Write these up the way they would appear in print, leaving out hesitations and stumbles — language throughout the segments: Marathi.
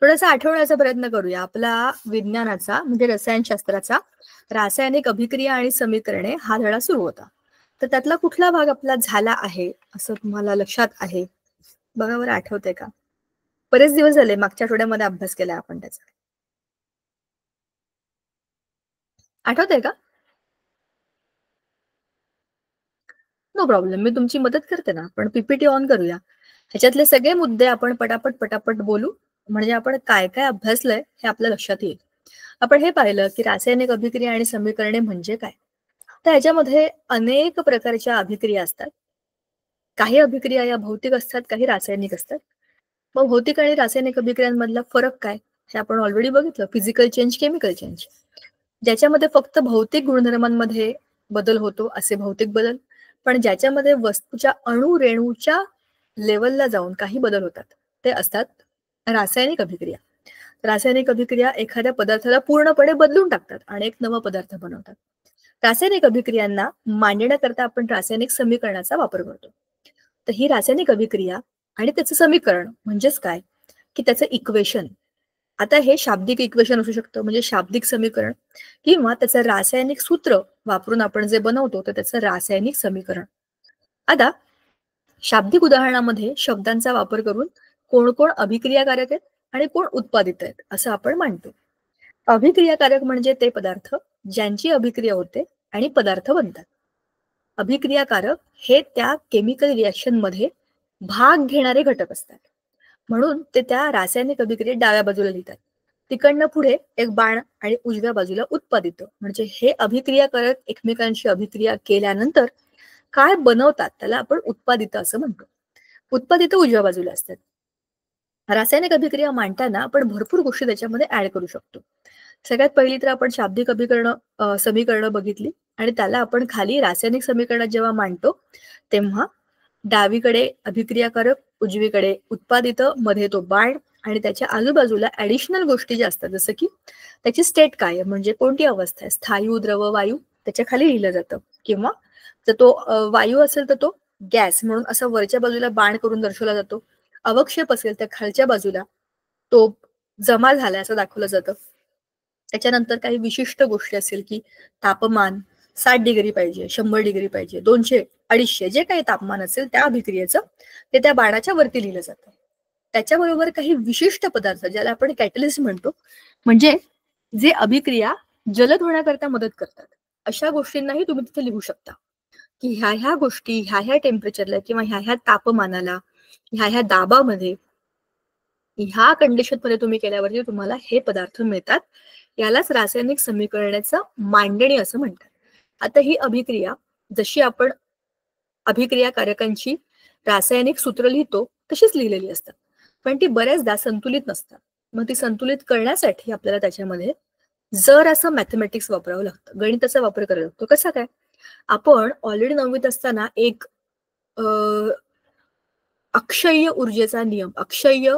थोडासा आठवण्याचा प्रयत्न करूया. आपला विज्ञानाचा म्हणजे रसायनशास्त्राचा रासायनिक अभिक्रिया आणि समीकरणे हा धडा सुरू होता. तर त्यातला कुठला भाग आपला झाला आहे असं तुम्हाला लक्षात आहे? बघा बरं, आठवतंय का? बरेच दिवस झाले, मागच्या आठवड्यामध्ये अभ्यास केलाय आपण त्याचा. आठवतंय का? नो प्रॉब्लेम, मी तुमची मदत करते ना. आपण पीपीटी ऑन करूया. ह्याच्यातले सगळे मुद्दे आपण पटापट बोलू, म्हणजे आपण काय काय अभ्यासलंय हे आपल्या लक्षात येईल. आपण हे पाहिलं की रासायनिक अभिक्रिया आणि समीकरणे म्हणजे काय. तर ह्याच्यामध्ये अनेक प्रकारच्या अभिक्रिया असतात. काही अभिक्रिया या भौतिक असतात, काही रासायनिक असतात. मग भौतिक आणि रासायनिक अभिक्रियांमधला फरक काय हे आपण ऑलरेडी बघितलं. Physical change, chemical change. ज्याच्यामध्ये फक्त भौतिक गुणधर्मांमध्ये बदल होतो असे भौतिक बदल, पण ज्याच्यामध्ये वस्तूच्या अणु रेणूच्या लेवलला जाऊन काही बदल होतात ते असतात रासायनिक अभिक्रिया. रासायनिक अभिक्रिया एखाद्या पदार्थाला पूर्णपणे बदलून टाकतात आणि एक नवा पदार्थ बनवतात. रासायनिक अभिक्रियांना मांडण्याकरता आपण रासायनिक समीकरणाचा वापर करतो. तर ही रासायनिक अभिक्रिया आणि त्याचं समीकरण म्हणजेच काय की त्याचं इक्वेशन. आता हे शाब्दिक इक्वेशन असू शकतं, म्हणजे शाब्दिक समीकरण, किंवा त्याचं रासायनिक सूत्र वापरून आपण जे बनवतो तर त्याचं रासायनिक समीकरण. आता शाब्दिक उदाहरणामध्ये शब्दांचा वापर करून कोण कोण अभिक्रियाकारक आहेत आणि कोण उत्पादित आहेत असं आपण मानतो. अभिक्रियाकारक म्हणजे ते पदार्थ ज्यांची अभिक्रिया होते आणि पदार्थ बनतात. अभिक्रियाकारक हे त्या केमिकल रिॲक्शन मध्ये भाग घेणारे घटक असतात. म्हणून ते त्या रासायनिक अभिक्रियेत डाव्या बाजूला लिहितात. तिकडनं पुढे एक बाण आणि उजव्या बाजूला उत्पादित, म्हणजे हे अभिक्रियाकारक एकमेकांशी अभिक्रिया केल्यानंतर काय बनवतात त्याला आपण उत्पादित असं म्हणतो. उत्पादित उजव्या बाजूला असतात. रासायनिक अभिक्रिया मांडताना आपण भरपूर गोष्टी त्याच्यामध्ये ऍड करू शकतो. सगळ्यात पहिली तर आपण शाब्दिक समीकरणं बघितली, आणि त्याला आपण खाली रासायनिक समीकरणात जेव्हा मांडतो तेव्हा डावीकडे अभिक्रियाकारक, उजवीकडे उत्पादित, मध्ये तो बाण, आणि त्याच्या आजूबाजूला ऍडिशनल गोष्टी ज्या असतात, जसं की त्याची स्टेट काय आहे, म्हणजे कोणती अवस्था आहे, स्थायू, द्रव, वायू, त्याच्या खाली लिहिलं जातं. किंवा जर तो वायू असेल तर तो गॅस म्हणून असं वरच्या बाजूला बाण करून दर्शवला जातो. अवक्षेप असेल तर खालच्या बाजूला तो जमा झालाय असं दाखवलं जातं. त्याच्यानंतर काही विशिष्ट गोष्टी असेल की तापमान 60 डिग्री पाहिजे, 100 डिग्री पाहिजे, 200, 250, जे काही तापमान असेल त्या अभिक्रियेचं ते त्या बाणाच्या वरती लिहिलं जातं. त्याच्याबरोबर काही विशिष्ट पदार्थ ज्याला आपण कॅटलिस्ट म्हणतो, म्हणजे जे अभिक्रिया जलद होण्याकरता मदत करतात, अशा गोष्टींनाही तुम्ही तिथे लिहू शकता की ह्या ह्या गोष्टी ह्या ह्या टेम्परेचरला किंवा ह्या ह्या तापमानाला, ह्या ह्या दाबामध्ये, ह्या कंडिशनमध्ये तुम्ही केल्यावरती तुम्हाला हे पदार्थ मिळतात. यालाच रासायनिक समीकरणाचं मांडणी असं म्हणतात. आता ही अभिक्रिया जशी आपण अभिक्रियाकारकांची रासायनिक सूत्र लिहितो तशीच लिहिलेली असतात, पण ती बऱ्याचदा संतुलित नसतात. मग ती संतुलित करण्यासाठी आपल्याला त्याच्यामध्ये जर असं मॅथमॅटिक्स वापरावं लागतं, गणिताचा वापर करावा लागतो. कसा काय? आपण ऑलरेडी 9वीत असताना एक अक्षय्य ऊर्जेचा नियम, अक्षय्य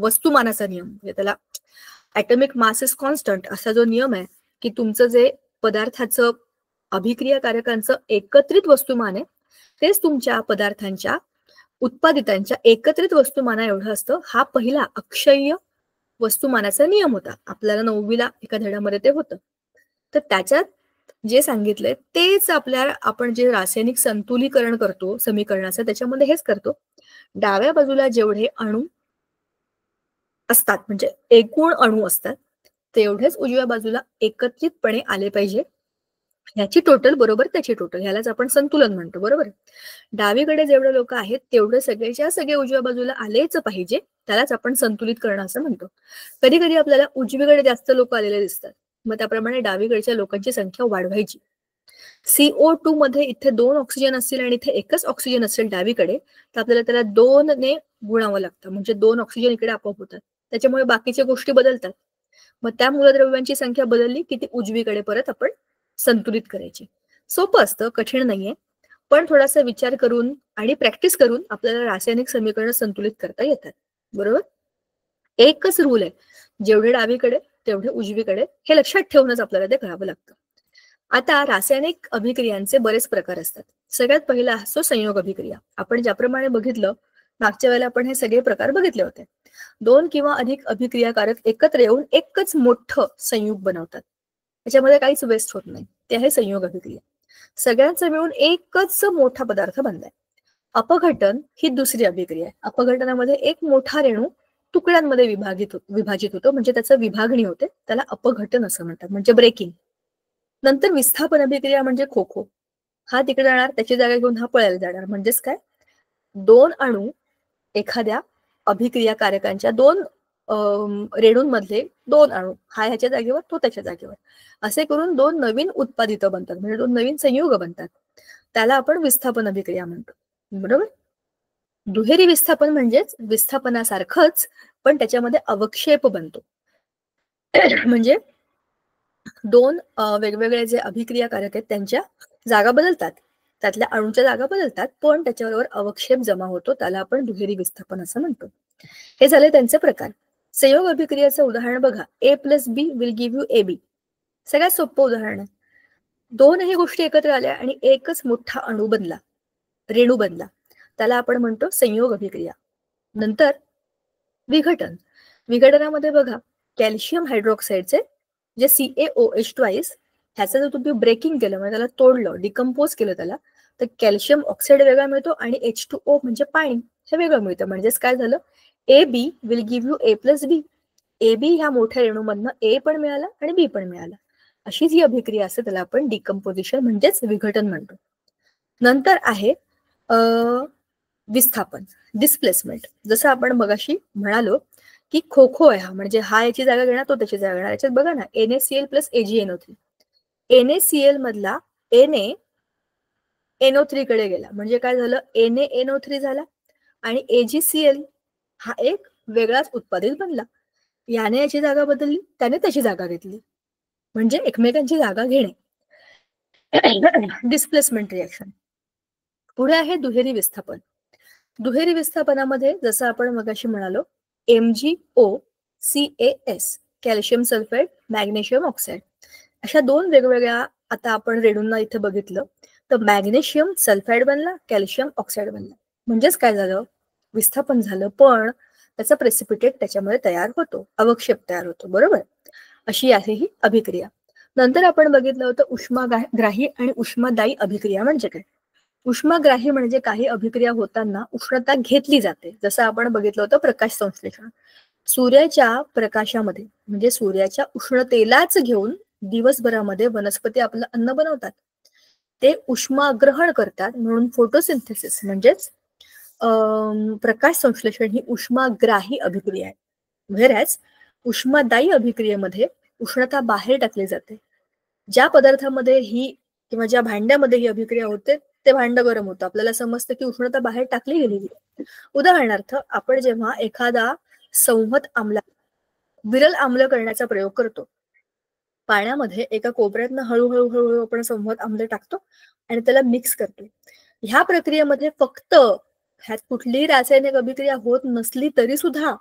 वस्तुमानाचा नियम, म्हणजे त्याला ॲटॉमिक मास इज कॉन्स्टंट असा जो नियम आहे की तुमचं जे पदार्थाचं अभिक्रियाकारकांचं एकत्रित वस्तुमान आहे तेच तुमच्या पदार्थांच्या उत्पादितांच्या एकत्रित वस्तुमाना एवढं असतं. हा पहिला अक्षय्य वस्तुमानाचा नियम होता. आपल्याला 9वीला एका धड्यामध्ये ते होतं. तर त्याच्यात जे सांगितलंय तेच आपण जे रासायनिक संतुलीकरण करतो समीकरणाचं, त्याच्यामध्ये हेच करतो. डाव्या बाजूला जेवढे अणू असतात, म्हणजे एकूण अणू असतात, तेवढेच उजव्या बाजूला एकत्रितपणे आले पाहिजे. ह्याची टोटल बरोबर त्याची टोटल, ह्यालाच आपण संतुलन म्हणतो. बरोबर? डावीकडे जेवढे लोक आहेत तेवढे सगळेच्या सगळे उजव्या बाजूला आलेच पाहिजे, त्यालाच आपण संतुलित करणं असं म्हणतो. कधी कधी आपल्याला उजवीकडे जास्त लोक आलेले दिसतात, मग त्याप्रमाणे डावीकडच्या लोकांची संख्या वाढवायची. CO2 मध्ये इथे 2 ऑक्सिजन असतील आणि इथे एकच ऑक्सिजन असेल डावीकडे, तर आपल्याला त्याला 2 ने गुणावं लागतं, म्हणजे 2 ऑक्सिजन इकडे आपोआप होतात. त्याच्यामुळे बाकीच्या गोष्टी बदलतात. मग त्या मूलद्रव्यांची संख्या बदलली की ती उजवीकडे परत आपण संतुलित करायची. सोपं असतं, कठीण नाहीये, पण थोडासा विचार करून आणि प्रॅक्टिस करून आपल्याला रासायनिक समीकरण संतुलित करता येतात. बरोबर? एकच रूल आहे, जेवढे डावीकडे तेवढे उजवीकडे, हे लक्षात ठेवूनच आपल्याला ते करावं लागतं. आता रासायनिक अभिक्रियांचे बरेच प्रकार असतात. सगळ्यात पहिला असतो संयोग अभिक्रिया. आपण ज्याप्रमाणे बघितलं मागच्या वेळेला आपण हे सगळे प्रकार बघितले होते. 2 किंवा अधिक अभिक्रियाकारक एकत्र येऊन एकच मोठं संयुग बनवतात. त्याच्यामध्ये काहीच वेस्ट होत नाही. ते आहे संयोग अभिक्रिया. सगळ्यांचं मिळून एकच मोठा पदार्थ बनलाय. अपघटन ही दुसरी अभिक्रिया आहे. अपघटनामध्ये एक मोठा रेणू तुकड्यांमध्ये विभाजित होतो, म्हणजे त्याचं विभागणी होते. त्याला अपघटन असं म्हणतात, म्हणजे ब्रेकिंग. नंतर विस्थापन अभिक्रिया म्हणजे खो खो. हा तिकडे जाणार, त्याची जागा घेऊन हा पळायला जाणार. म्हणजेच काय, 2 अणू एखाद्या अभिक्रियाकारकांच्या 2 रेणूंमधले 2 अणू, हा ह्याच्या जागेवर, तो त्याच्या जागेवर, असे करून 2 नवीन उत्पादित बनतात, म्हणजे 2 नवीन संयुग बनतात. त्याला आपण विस्थापन अभिक्रिया म्हणतो. बरोबर. दुहेरी विस्थापन म्हणजेच विस्थापनासारखंच पण त्याच्यामध्ये अवक्षेप बनतो. म्हणजे 2 वेगवेगळे जे अभिक्रियाकारक आहेत त्यांच्या जागा बदलतात, त्यातल्या अणूंच्या जागा बदलतात, पण त्याच्याबरोबर अवक्षेप जमा होतो. त्याला आपण दुहेरी विस्थापन असं म्हणतो. हे झाले त्यांचे प्रकार. संयोग अभिक्रियेचं उदाहरण बघा. A+B will give you AB. सगळ्यात सोपं उदाहरण आहे. 2ही गोष्टी एकत्र आल्या आणि एकच मोठा अणू बनला, रेणू बनला. त्याला आपण म्हणतो संयोग अभिक्रिया. नंतर विघटन. विघटनामध्ये बघा, कॅल्शियम हायड्रॉक्साईडचे जे CaOH2 ह्याचं जर तुम्ही ब्रेकिंग केलं, म्हणजे त्याला तोडलं, डिकम्पोज केलं त्याला, तर कॅल्शियम ऑक्साईड वेगळा मिळतो आणि H2O म्हणजे पाणी हे वेगळं मिळतं. म्हणजेच काय झालं, AB will give you A+B. AB ह्या मोठ्या रेणूमधनं A पण मिळाला आणि B पण मिळाला. अशी जी अभिक्रिया असते त्याला आपण डिकम्पोजिशन म्हणजेच विघटन म्हणतो. नंतर आहे विस्थापन, डिस्प्लेसमेंट. जसं आपण मगाशी म्हणालो की खो खो आहे हा, म्हणजे हा याची जागा घेणार, तो त्याची जागा घेणार. याच्यात बघा ना, NaCl + AgNO3. NaCl मधला NaNO3 कडे गेला, म्हणजे काय झालं, NaNO3 झाला आणि AgCl हा एक वेगळाच उत्पादित बनला. याने याची जागा बदलली, त्याने त्याची जागा घेतली, म्हणजे एकमेकांची जागा घेणे. Displacement reaction. पुढे आहे दुहेरी विस्थापन. दुहेरी विस्थापनामध्ये जसं आपण मगाशी म्हणालो, MgOCaS, calcium sulphide, magnesium oxide, अशा 2 वेगवेगळ्या आता आपण रेणूंना इथे बघितलं, तर मॅग्नेशियम सल्फाईड बनला, कॅल्शियम ऑक्साईड बनला. म्हणजेच काय झालं, विस्थापन झालं, पण त्याचा प्रेसिपिटेट त्याच्यामध्ये तयार होतो, अवक्षेप तयार होतो. बरोबर. अशी आहे ही अभिक्रिया. नंतर आपण बघितलं होतं उष्माग्राही आणि उष्मादायी अभिक्रिया म्हणजे काय. उष्माग्राही म्हणजे काही अभिक्रिया होताना उष्णता घेतली जाते. जसं आपण बघितलं होतं प्रकाश संश्लेषण. सूर्याच्या प्रकाशामध्ये, म्हणजे सूर्याच्या उष्णतेलाच घेऊन दिवसभरामध्ये वनस्पती आपलं अन्न बनवतात. ते उष्माग्रहण करतात, म्हणून फोटोसिंथेसिस म्हणजेच प्रकाश संश्लेषण ही उष्माग्राही अभिक्रिया आहे. व्हेरॅज उष्मादायी अभिक्रियेमध्ये उष्णता बाहेर टाकली जाते. ज्या पदार्थामध्ये ही किंवा ज्या भांड्यामध्ये ही अभिक्रिया होते ते भांड गरम होतं, आपल्याला समजतं की उष्णता बाहेर टाकली गेलेली. उदाहरणार्थ, आपण जेव्हा एखादा संहत आम्ल, विरल आम्ल करण्याचा प्रयोग करतो, पाण्यामध्ये एका कोपऱ्यातनं हळूहळू हळूहळू आपण संहत आम्ल टाकतो आणि त्याला मिक्स करतो. ह्या प्रक्रियेमध्ये फक्त ह्यात कुठलीही रासायनिक अभिक्रिया होत नसली तरी सुद्धा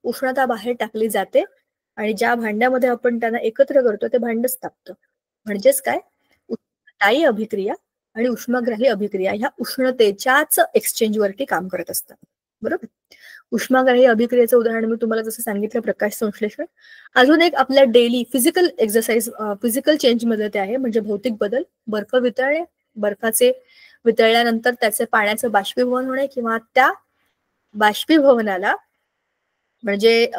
उष्णता बाहेर टाकली जाते आणि ज्या भांड्यामध्ये आपण त्यांना एकत्र करतो ते भांडच तापतं. म्हणजेच काय, उष्णतायी अभिक्रिया आणि उष्माग्राही अभिक्रिया ह्या उष्णतेच्याच एक्सचेंज वरती काम करत असतात. बरोबर. उष्माग्राही अभिक्रियेचं उदाहरण मी तुम्हाला जसं सांगितलं प्रकाश संश्लेषण. अजून एक आपल्या daily physical exercise, physical change मध्ये ते आहे, म्हणजे भौतिक बदल. बर्फ वितळणे, बर्फाचे वितळल्यानंतर त्याचे पाण्याचं बाष्पीभवन होणे किंवा त्या बाष्पीभवनाला म्हणजे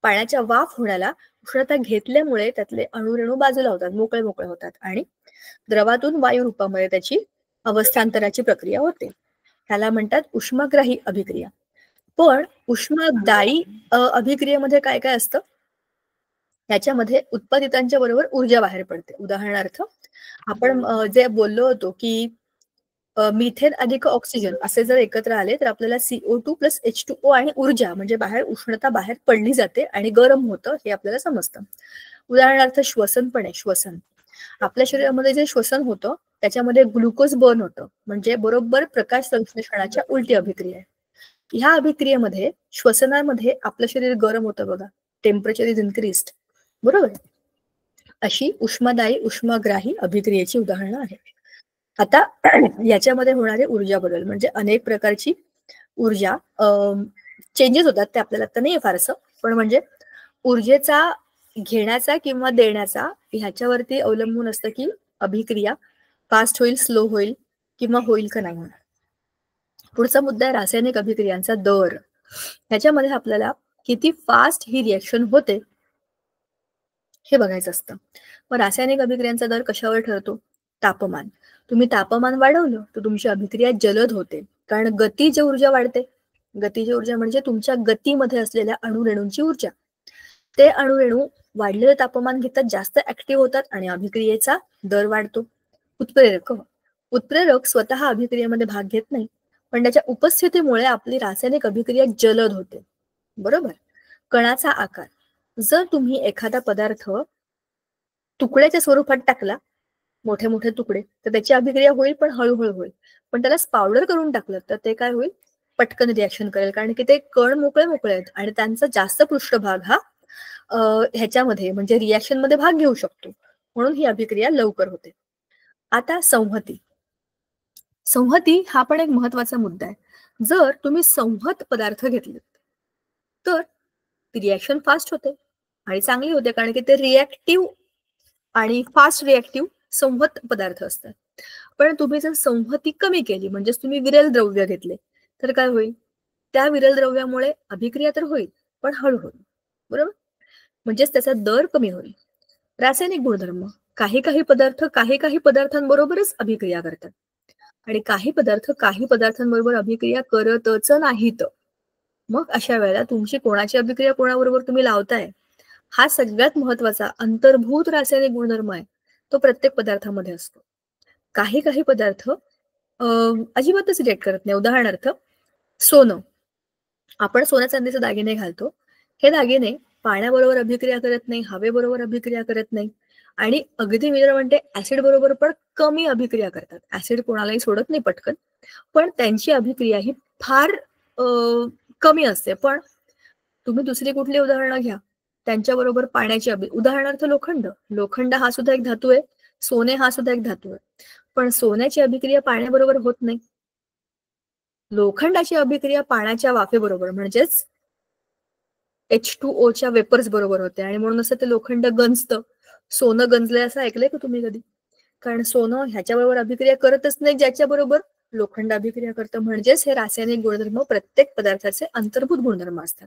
पाण्याच्या वाफ होण्याला उष्णता घेतल्यामुळे त्यातले अणुरेणू बाजूला होतात, मोकळे मोकळे होतात आणि द्रवातून वायू रूपामध्ये त्याची अवस्थांतराची प्रक्रिया होते. त्याला म्हणतात उष्माग्राही अभिक्रिया. पण उष्मादायी अभिक्रियेमध्ये काय काय असतं, त्याच्यामध्ये उत्पादितांच्या बरोबर ऊर्जा बाहेर पडते. उदाहरणार्थ, आपण जे बोललो होतो की मिथेन अधिक ऑक्सिजन असे जर एकत्र आले तर आपल्याला CO2 + H2O आणि ऊर्जा म्हणजे बाहेर उष्णता बाहेर पडली जाते आणि गरम होतं, हे आपल्याला समजतं. उदाहरणार्थ श्वसन पण आहे. श्वसन, आपल्या शरीरामध्ये जे श्वसन होतं त्याच्यामध्ये ग्लुकोज बर्न होतं, म्हणजे बरोबर प्रकाश संश्लेषणाच्या उलटी अभिक्रिया आहे. ह्या अभिक्रियेमध्ये श्वसनामध्ये आपलं शरीर गरम होतं बघा, टेम्परेचर इज इन्क्रीज्ड. बरोबर. अशी उष्मादायी उष्माग्राही अभिक्रियेची उदाहरणं आहेत. आता याच्यामध्ये होणारे ऊर्जा बदल म्हणजे अनेक प्रकारची ऊर्जा चेंजेस होतात, ते आपल्याला आता नाही फारसं, पण म्हणजे ऊर्जेचा घेण्याचा किंवा देण्याचा ह्याच्यावरती अवलंबून असतं की अभिक्रिया फास्ट होईल, स्लो होईल किंवा होईल का नाही होणार. पुढचा मुद्दा आहे रासायनिक अभिक्रियांचा दर. ह्याच्यामध्ये आपल्याला किती फास्ट ही रिएक्शन होते हे बघायचं असतं. मग रासायनिक अभिक्रियांचा दर कशावर ठरतो? तापमान. तुम्ही तापमान वाढवलं तर तुमची अभिक्रिया जलद होते, कारण गतीज ऊर्जा वाढते. गतीज ऊर्जा म्हणजे तुमच्या गतीमध्ये असलेल्या अणुरेणूंची ऊर्जा. ते अणुरेणू वाढलेलं तापमान घेतात, जास्त ऍक्टिव्ह होतात आणि अभिक्रियेचा दर वाढतो. उत्प्रेरक. उत्प्रेरक स्वतः अभिक्रियेमध्ये भाग घेत नाही, पण त्याच्या उपस्थितीमुळे आपली रासायनिक अभिक्रिया जलद होते. बरोबर. कणाचा आकार. जर तुम्ही एखादा पदार्थ तुकड्याच्या स्वरूपात टाकला, मोठे मोठे तुकडे, तर त्याची अभिक्रिया होईल पण हळूहळू होईल. पण त्याला पावडर करून टाकलं तर ते काय होईल? पटकन रिॲक्शन करेल, कारण की ते कण मोकळे मोकळे आहेत आणि त्यांचा जास्त पृष्ठभाग हा ह्याच्यामध्ये म्हणजे रिॲक्शन मध्ये भाग घेऊ शकतो, म्हणून ही अभिक्रिया लवकर होते. आता संहती. संहती हा पण एक महत्वाचा मुद्दा आहे. जर तुम्ही संहत पदार्थ घेतले तर रिॲक्शन फास्ट होते आणि चांगली होते, कारण की ते रिॲक्टिव्ह आणि फास्ट रिॲक्टिव्ह संहत पदार्थ असतात. पण तुम्ही जर संहती कमी केली, म्हणजेच तुम्ही विरल द्रव्य घेतले, तर काय होईल? त्या विरल द्रव्यामुळे अभिक्रिया तर होईल पण हळूहळू. बरोबर. म्हणजेच त्याचा दर कमी होईल. रासायनिक गुणधर्म. काही काही पदार्थ काही काही पदार्थांबरोबरच अभिक्रिया करतात आणि काही पदार्थ काही पदार्थांबरोबर अभिक्रिया करतच नाहीत. मग अशा वेळेला तुमची कोणाची अभिक्रिया कोणाबरोबर तुम्ही लावताय, हा सगळ्यात महत्वाचा अंतर्भूत रासायनिक गुणधर्म आहे, तो प्रत्येक पदार्थामध्ये असतो. काही काही पदार्थ अजिबातच रिएक्ट करत नाही. उदाहरणार्थ सोनं. आपण सोन्या चांदीचे दागिने घालतो. हे दागिने पाण्याबरोबर अभिक्रिया करत नाही, हवेबरोबर अभिक्रिया करत नाही आणि अगदी मी जर म्हणते ऍसिड बरोबर पण कमी अभिक्रिया करतात. ऍसिड कोणालाही सोडत नाही पटकन, पण त्यांची अभिक्रिया ही फार कमी असते. पण तुम्ही दुसरी कुठली उदाहरणं घ्या, त्यांच्याबरोबर पाण्याची उदाहरणार्थ लोखंड. लोखंड हा सुद्धा एक धातू आहे, सोने हा सुद्धा एक धातू आहे, पण सोन्याची अभिक्रिया पाण्याबरोबर होत नाही. लोखंडाची अभिक्रिया पाण्याच्या वाफेबरोबर म्हणजेच H2O च्या वेपर्स बरोबर होते आणि म्हणून असं ते लोखंड गंजतं. सोनं गंजलंय असं ऐकलंय का तुम्ही कधी? कारण सोनं ह्याच्याबरोबर अभिक्रिया करतच नाही ज्याच्याबरोबर लोखंड अभिक्रिया करतं. म्हणजेच हे रासायनिक गुणधर्म प्रत्येक पदार्थाचे अंतर्भूत गुणधर्म असतात,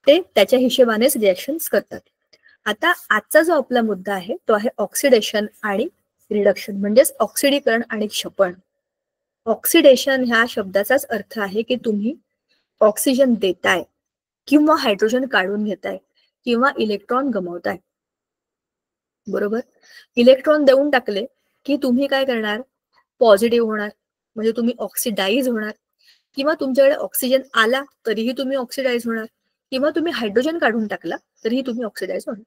ते त्याच्या हिशोबानेच रिएक्शन्स करतात. आता आजचा जो आपला मुद्दा आहे तो आहे ऑक्सिडेशन आणि रिडक्शन, म्हणजेच ऑक्सिडीकरण आणि क्षपण. ऑक्सिडेशन ह्या शब्दाचाच अर्थ आहे की तुम्ही ऑक्सिजन देताय किंवा हायड्रोजन काढून घेताय किंवा इलेक्ट्रॉन गमावताय. बरोबर. इलेक्ट्रॉन देऊन टाकले की तुम्ही काय करणार? पॉझिटिव्ह होणार, म्हणजे तुम्ही ऑक्सिडाइज होणार, किंवा तुमच्याकडे ऑक्सिजन आला तरीही तुम्ही ऑक्सिडाइज होणार, किंवा तुम्ही हायड्रोजन काढून टाकला तरीही तुम्ही ऑक्सिडाइज होणार.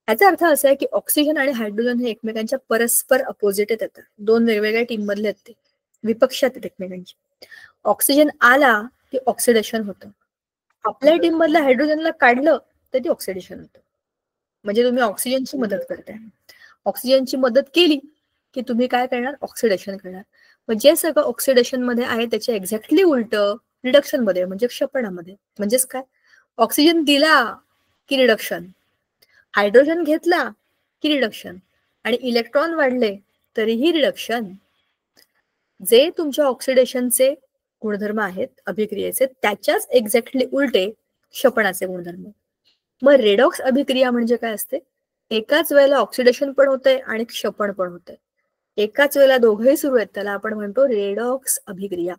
याचा अर्थ असा आहे की ऑक्सिजन आणि हायड्रोजन हे एकमेकांच्या परस्पर अपोजिट येतात. दोन वेगवेगळ्या टीम मधले आहेत, ते विपक्षात आहेत एकमेकांची. ऑक्सिजन आला की ऑक्सिडेशन होतं, आपल्या टीम मधल्या हायड्रोजनला काढलं तर ते ऑक्सिडेशन होतं. म्हणजे तुम्ही ऑक्सिजनची मदत करताय. ऑक्सिजनची मदत केली की तुम्ही काय करणार? ऑक्सिडेशन करणार. म्हणजे सगळं ऑक्सिडेशन मध्ये आहे त्याच्या एक्झॅक्टली उलट रिडक्शन मध्ये म्हणजे क्षपणामध्ये. म्हणजेच काय? ऑक्सिजन दिला की रिडक्शन, हायड्रोजन घेतला की रिडक्शन, आणि इलेक्ट्रॉन वाढले तरीही रिडक्शन. जे तुमच्या ऑक्सिडेशनचे गुणधर्म आहेत अभिक्रियेचे, त्याच्याच एक्झॅक्टली उलटे क्षपणाचे गुणधर्म. मग रेडॉक्स अभिक्रिया म्हणजे काय असते? एकाच वेळेला ऑक्सिडेशन पण होतंय आणि क्षपण पण होतंय, एकाच वेळेला दोघंही सुरू आहेत, त्याला आपण म्हणतो रेडॉक्स अभिक्रिया.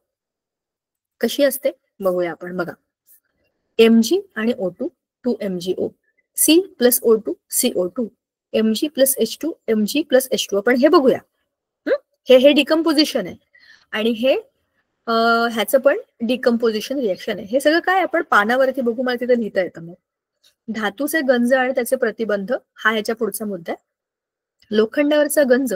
कशी असते बघूया आपण. बघा, Mg आणि O2 2MgO, C plus O2 CO2, Mg plus H2 Mg plus H2. आपण हे बघूया. हे डिकम्पोजिशन आहे आणि हे ह्याचं पण डिकम्पोजिशन रिएक्शन आहे. हे सगळं काय आपण पानावरती बघू, मला तिथे लिहिता येतं. मग धातूचे गंज आणि त्याचे प्रतिबंध हा ह्याच्या पुढचा मुद्दा आहे. लोखंडावरचा गंज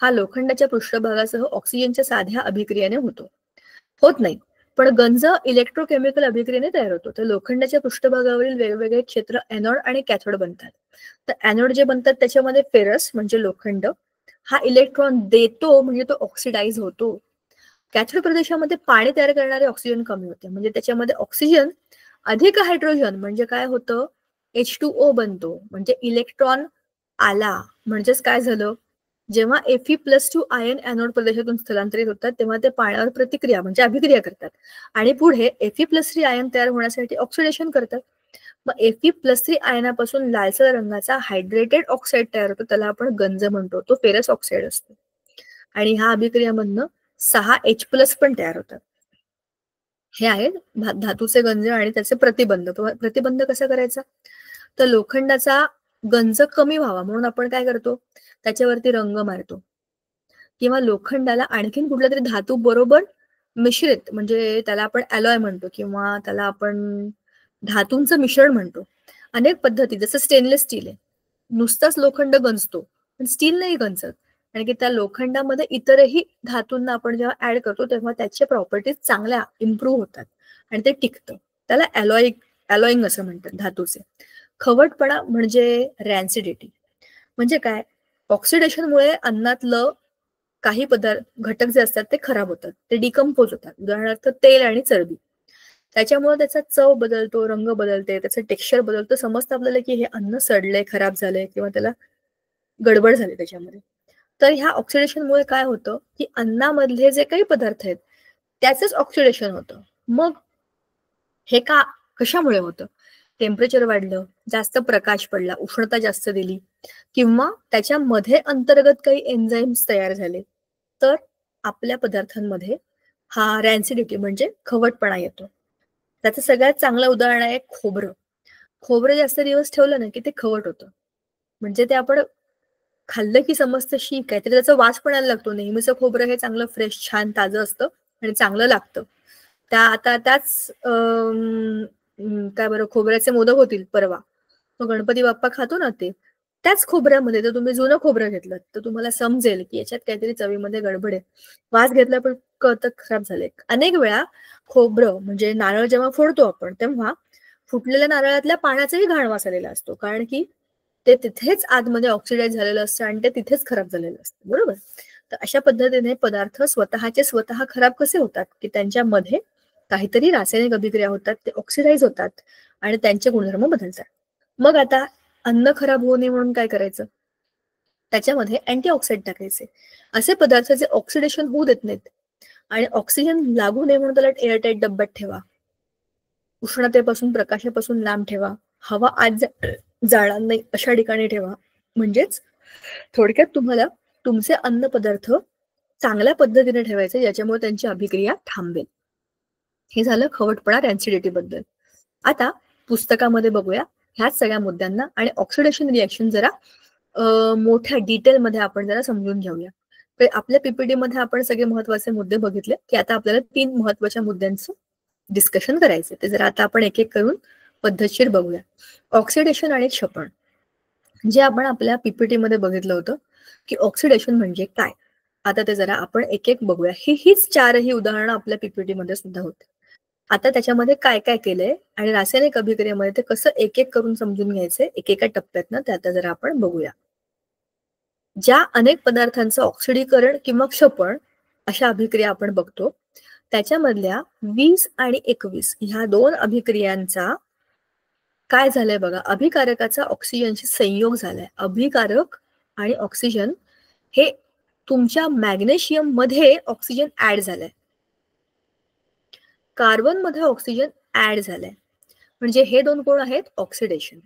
हा लोखंडाच्या पृष्ठभागासह ऑक्सिजनच्या साध्या अभिक्रियेने होत नाही, पण गंज इलेक्ट्रोकेमिकल अभिक्रियेने तयार होतो. तर लोखंडाच्या पृष्ठभागावरील वेगवेगळे क्षेत्र एनोड आणि कॅथोड बनतात. तर एनोड जे बनतात त्याच्यामध्ये फेरस म्हणजे लोखंड हा इलेक्ट्रॉन देतो, म्हणजे तो ऑक्सिडाइज होतो, कॅथोड प्रदेशामध्ये पाणी तयार करणारे ऑक्सिजन कमी होते, म्हणजे त्याच्यामध्ये ऑक्सिजन अधिक हायड्रोजन म्हणजे काय होतं, H2O बनतो, म्हणजे इलेक्ट्रॉन आला. म्हणजेच काय झालं, जेव्हा Fe+2 आयन एनोड प्रदेशातून स्थलांतरित होतात तेव्हा ते पाण्यावर प्रतिक्रिया म्हणजे अभिक्रिया करतात आणि पुढे Fe+3 आयन तयार होण्यासाठी ऑक्सिडेशन करतात. मग Fe+3 आयनापासून लालसर रंगाचा हायड्रेटेड ऑक्साईड तयार होतो, त्याला आपण गंज म्हणतो, तो फेरस ऑक्साईड असतो. आणि ह्या अभिक्रियामधनं 6H+ पण तयार होतात. हे आहेत धातूचे गंज आणि त्याचे प्रतिबंध. प्रतिबंध कसा करायचा, तर लोखंडाचा गंज कमी व्हावा म्हणून आपण काय करतो, त्याच्यावरती रंग मारतो, किंवा लोखंडाला आणखीन कुठल्या तरी धातू बरोबर मिश्रित, म्हणजे त्याला आपण अलॉय म्हणतो किंवा त्याला आपण धातूंचं मिश्रण म्हणतो. अनेक पद्धती, जसं स्टेनलेस स्टील आहे, नुसताच लोखंड गंजतो पण स्टील नाही गंजत, कारण की त्या लोखंडामध्ये इतरही धातूंना आपण जेव्हा ऍड करतो तेव्हा त्याच्या प्रॉपर्टीज चांगल्या इम्प्रूव्ह होतात आणि ते टिकतं. त्याला अलॉईंग असं म्हणतात धातूचे. खवटपणा म्हणजे रॅन्सिडिटी. म्हणजे काय, ऑक्सिडेशनमुळे अन्नातलं काही पदार्थ घटक जे असतात ते खराब होतात, ते डिकम्पोज होतात. उदाहरणार्थ तेल आणि चरबी, त्याच्यामुळे त्याचा चव बदलतो, रंग बदलते, त्याचं टेक्स्चर बदलतं. समजतं आपल्याला की हे अन्न सडलंय, खराब झालंय किंवा त्याला गडबड झाली त्याच्यामध्ये. तर ह्या ऑक्सिडेशनमुळे काय होतं की अन्नामधले जे काही पदार्थ आहेत त्याचंच ऑक्सिडेशन होतं. मग हे कशामुळे होतं, टेम्परेचर वाढलं, जास्त प्रकाश पडला, उष्णता जास्त दिली, किंवा त्याच्यामध्ये अंतर्गत काही एन्झाईम्स तयार झाले, तर आपल्या पदार्थांमध्ये हा रॅन्सिडिटी म्हणजे खवटपणा येतो. त्याचं सगळ्यात चांगलं उदाहरण आहे खोबरं. खोबरं जास्त दिवस ठेवलं ना की ते खवट होतं, म्हणजे ते आपण खाल्लं की समजतं शी काहीतरी, त्याचा वास पण यायला लागतो. नेहमीचं खोबरं हे चांगलं फ्रेश छान ताजं असतं आणि चांगलं लागतं. त्याच काय बरं, खोबऱ्याचे मोदक होतील परवा, मग गणपती बाप्पा खातो ना ते, त्याच खोबऱ्यामध्ये जर तुम्ही जुनं खोबरं घेतलं तर तुम्हाला समजेल की याच्यात काहीतरी चवीमध्ये गडबड आहे. वास घेतला पण कळतं खराब झालंय. अनेक वेळा खोबरं म्हणजे नारळ जेव्हा फोडतो आपण तेव्हा फुटलेल्या नारळातल्या पाण्याचाही घाण वास आलेला असतो, कारण की ते तिथेच आतमध्ये ऑक्सिडाइज झालेलं असतं आणि ते तिथेच खराब झालेलं असतं, बरोबर. तर अशा पद्धतीने पदार्थ स्वतः खराब कसे होतात, की त्यांच्यामध्ये काहीतरी रासायनिक अभिक्रिया होतात, ते ऑक्सिडाइज होतात आणि त्यांचे गुणधर्म बदलतात. मग आता अन्न खराब होऊ नये म्हणून काय करायचं, त्याच्यामध्ये अँटीऑक्सिडंट टाकायचे, असे पदार्थ जे ऑक्सिडेशन होऊ देत नाहीत. आणि ऑक्सिजन लागू नये म्हणून त्याला एअरटाईट डब्यात ठेवा, उष्णतेपासून प्रकाशापासून लांब ठेवा, हवा आत जाणार नाही अशा ठिकाणी ठेवा. म्हणजेच थोडक्यात तुम्हाला तुमचे अन्न पदार्थ चांगल्या पद्धतीने ठेवायचे, ज्याच्यामुळे त्यांची अभिक्रिया थांबेल. हे झालं खवटपणा रॅन्सिडिटी बद्दल. आता पुस्तकामध्ये बघूया ह्याच सगळ्या मुद्द्यांना आणि ऑक्सिडेशन रिॲक्शन जरा मोठ्या डिटेलमध्ये आपण जरा समजून घेऊया. तर आपल्या पीपीटी मध्ये आपण सगळे महत्वाचे मुद्दे बघितले, की आता आपल्याला 3 महत्वाच्या मुद्द्यांचं डिस्कशन करायचं. ते जरा आता आपण एक एक करून पद्धतशीर बघूया. ऑक्सिडेशन आणि क्षपण, जे आपण आपल्या पीपीटी मध्ये बघितलं होतं की ऑक्सिडेशन म्हणजे काय. आता ते जरा आपण एक एक बघूया. हीच 4ही उदाहरणं आपल्या पीपीटी मध्ये सुद्धा होते. आता त्याच्यामध्ये काय काय केलंय आणि रासायनिक अभिक्रियेमध्ये ते कसं एक एक करून समजून घ्यायचंय एकेका टप्प्यातनं, ते आता जरा आपण बघूया. ज्या अनेक पदार्थांचं ऑक्सिडीकरण किंवा क्षपण अशा अभिक्रिया आपण बघतो, त्याच्यामधल्या 20 आणि 21 ह्या 2 अभिक्रियांचा काय झालंय बघा, अभिकारकाचा ऑक्सिजनशी संयोग झालाय. अभिकारक आणि ऑक्सिजन हे तुमच्या मॅग्नेशियम मध्ये ऑक्सिजन ऍड झालाय, कार्बन मध्ये ऑक्सिजन ऍड झालाय, म्हणजे हे 2 कोण आहेत, ऑक्सिडेशन.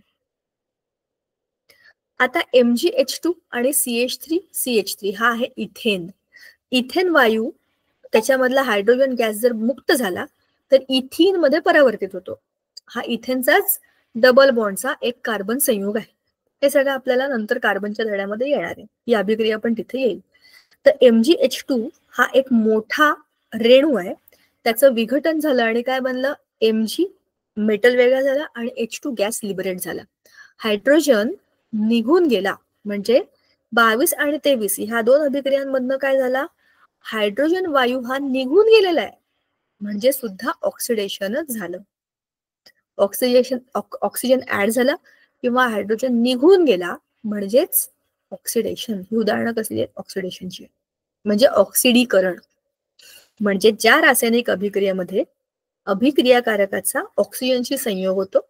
आता MgH2 आणि CH3 हा आहे इथेन. इथेन वायू त्याच्यामधला हायड्रोजन गॅस जर मुक्त झाला तर इथिन मध्ये परावर्तित होतो. हा इथेनचाच डबल बॉन्डचा एक कार्बन संयोग आहे. हे सगळं आपल्याला नंतर कार्बनच्या धड्यामध्ये येणार आहे, ही अभिक्रिया पण तिथे येईल. तर MgH2 हा एक मोठा रेणू आहे, त्याचं विघटन झालं आणि काय बनलं, Mg मेटल वेगळा झाला आणि H2 गॅस लिबरेट झाला. हायड्रोजन निघून गेला, म्हणजे 22 आणि 23 ह्या 2 अभिक्रियांमधनं काय झाला, हायड्रोजन वायू हा निघून गेलेला आहे, म्हणजे सुद्धा ऑक्सिडेशनच झालं. ऑक्सिजन ऍड झाला किंवा हायड्रोजन निघून गेला म्हणजेच ऑक्सिडेशन. ही उदाहरणं कसली आहेत, ऑक्सिडेशनची, म्हणजे ऑक्सिडीकरण. म्हणजे ज्या रासायनिक अभिक्रियेमध्ये अभिक्रियाकारकाचा ऑक्सिजनशी संयोग होतो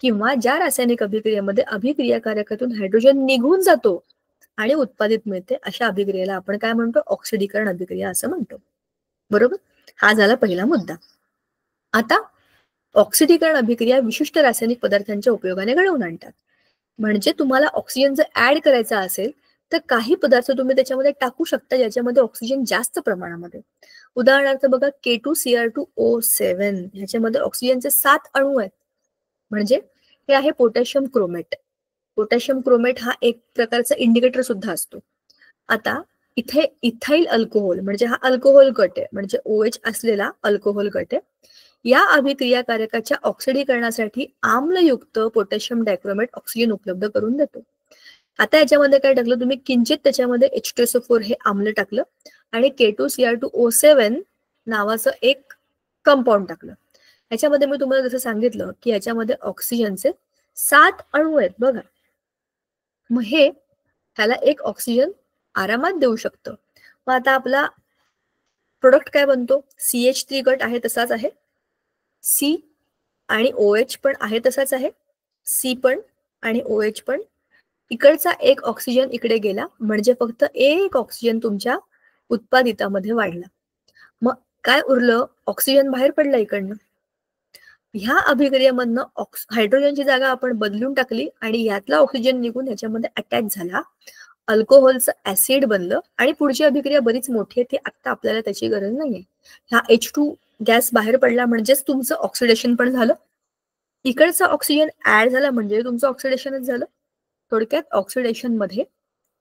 किंवा ज्या रासायनिक अभिक्रियेमध्ये अभिक्रियाकारकातून हायड्रोजन निघून जातो आणि उत्पादित मिळते, अशा अभिक्रियेला आपण काय म्हणतो? ऑक्सिडीकरण अभिक्रिया असं म्हणतो. बरोबर? हा झाला पहिला मुद्दा. आता ऑक्सिडीकरण अभिक्रिया विशिष्ट रासायनिक पदार्थांच्या उपयोगाने घडवून आणतात. म्हणजे तुम्हाला ऑक्सिजन जर ऍड करायचा असेल तर काही पदार्थ तुम्ही त्याच्यामध्ये टाकू शकता ज्याच्यामध्ये ऑक्सिजन जास्त प्रमाणामध्ये. उदाहरणार्थ बघा, K2Cr2O7 ह्याच्यामध्ये ऑक्सिजनचे 7 अणू आहेत. म्हणजे हे आहे पोटॅशियम क्रोमेट. पोटॅशियम क्रोमेट हा एक प्रकारचा इंडिकेटर सुद्धा असतो. आता इथे इथाइल अल्कोहोल म्हणजे हा अल्कोहोल गट आहे, म्हणजे OH असलेला अल्कोहोल गट आहे. या अभिक्रियाकारकाच्या ऑक्सिडीकरणासाठी आम्लयुक्त पोटॅशियम डायक्रोमेट ऑक्सिजन उपलब्ध करून देतो. आता याच्यामध्ये काय टाकलं तुम्ही? किंचित त्याच्यामध्ये H2SO4 हे आम्ल टाकलं आणि K2Cr2O7 नावाचं एक कंपाऊंड टाकलं. याच्यामध्ये मी तुम्हाला जसं सांगितलं की याच्यामध्ये ऑक्सिजनचे 7 अणू आहेत बघा. मग हे ह्याला एक ऑक्सिजन आरामात देऊ शकतं. मग आता आपला प्रोडक्ट काय बनतो? CH3 गट आहे तसाच आहे, C आणि OH पण आहे तसाच आहे, C पण आणि OH पण. इकडचा एक ऑक्सिजन इकडे गेला म्हणजे फक्त एक ऑक्सिजन तुमच्या उत्पादितामध्ये वाढला. मग काय उरलं? ऑक्सिजन बाहेर पडला इकडनं. ह्या अभिक्रियेमधनं हायड्रोजनची जागा आपण बदलून टाकली आणि यातला ऑक्सिजन निघून याच्यामध्ये अटॅच झाला, अल्कोहोलचं ऍसिड बनलं आणि पुढची अभिक्रिया बरीच मोठी आहे, ती आता आपल्याला त्याची गरज नाहीये. हा H2 गॅस बाहेर पडला म्हणजेच तुमचं ऑक्सिडेशन पण झालं, इकडचा ऑक्सिजन ऍड झाला म्हणजे तुमचं ऑक्सिडेशनच झालं. थोडक्यात ऑक्सिडेशन मध्ये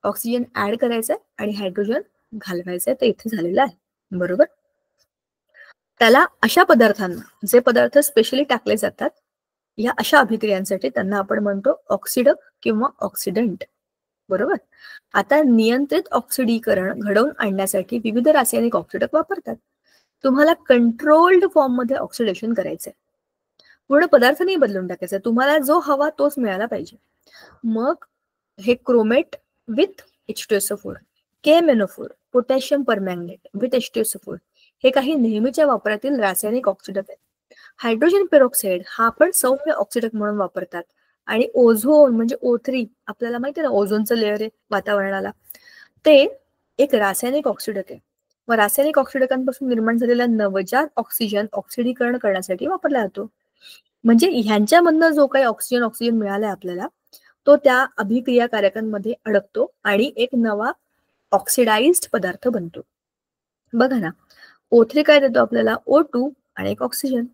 ऑक्सिजन ऍड करायचा आणि हायड्रोजन घालवायचंय, ते इथे झालेलं आहे. बरोबर? त्याला अशा पदार्थांना, जे पदार्थ स्पेशली टाकले जातात या अशा अभिक्रियांसाठी, त्यांना आपण म्हणतो ऑक्सिडक किंवा ऑक्सिडंट. बरोबर? आता नियंत्रित ऑक्सिडीकरण घडवून आणण्यासाठी विविध रासायनिक ऑक्सिडक वापरतात. तुम्हाला कंट्रोल्ड फॉर्म मध्ये ऑक्सिडेशन करायचंय, पूर्ण पदार्थ नाही बदलून टाकायचा, तुम्हाला जो हवा तोच मिळाला पाहिजे. मग हे chromate with H2SO4, KMnO4, potassium permanganate with H2SO4 हे काही नेहमीच्या वापरातील रासायनिक ऑक्सिडक आहेत. हायड्रोजन पेरॉक्साईड हा पण सौम्य ऑक्सिडक म्हणून वापरतात. आणि ओझोन म्हणजे O3, आपल्याला माहिती आहे ना ओझोनचं लेअर आहे वातावरणाला, ते एक रासायनिक ऑक्सिडक आहे. व रासायनिक ऑक्सिडकांपासून निर्माण झालेला नवजात ऑक्सिजन ऑक्सिडीकरण करण्यासाठी वापरला जातो. म्हणजे ह्यांच्यामधनं जो काही ऑक्सिजन मिळालाय आपल्याला, तो त्या अभिक्रियाकारकांमध्ये अडकतो आणि एक नवा ऑक्सिडाइज्ड पदार्थ बनतो. बघा ना, O3 काय देतो आपल्याला? O2 आणि एक ऑक्सिजन.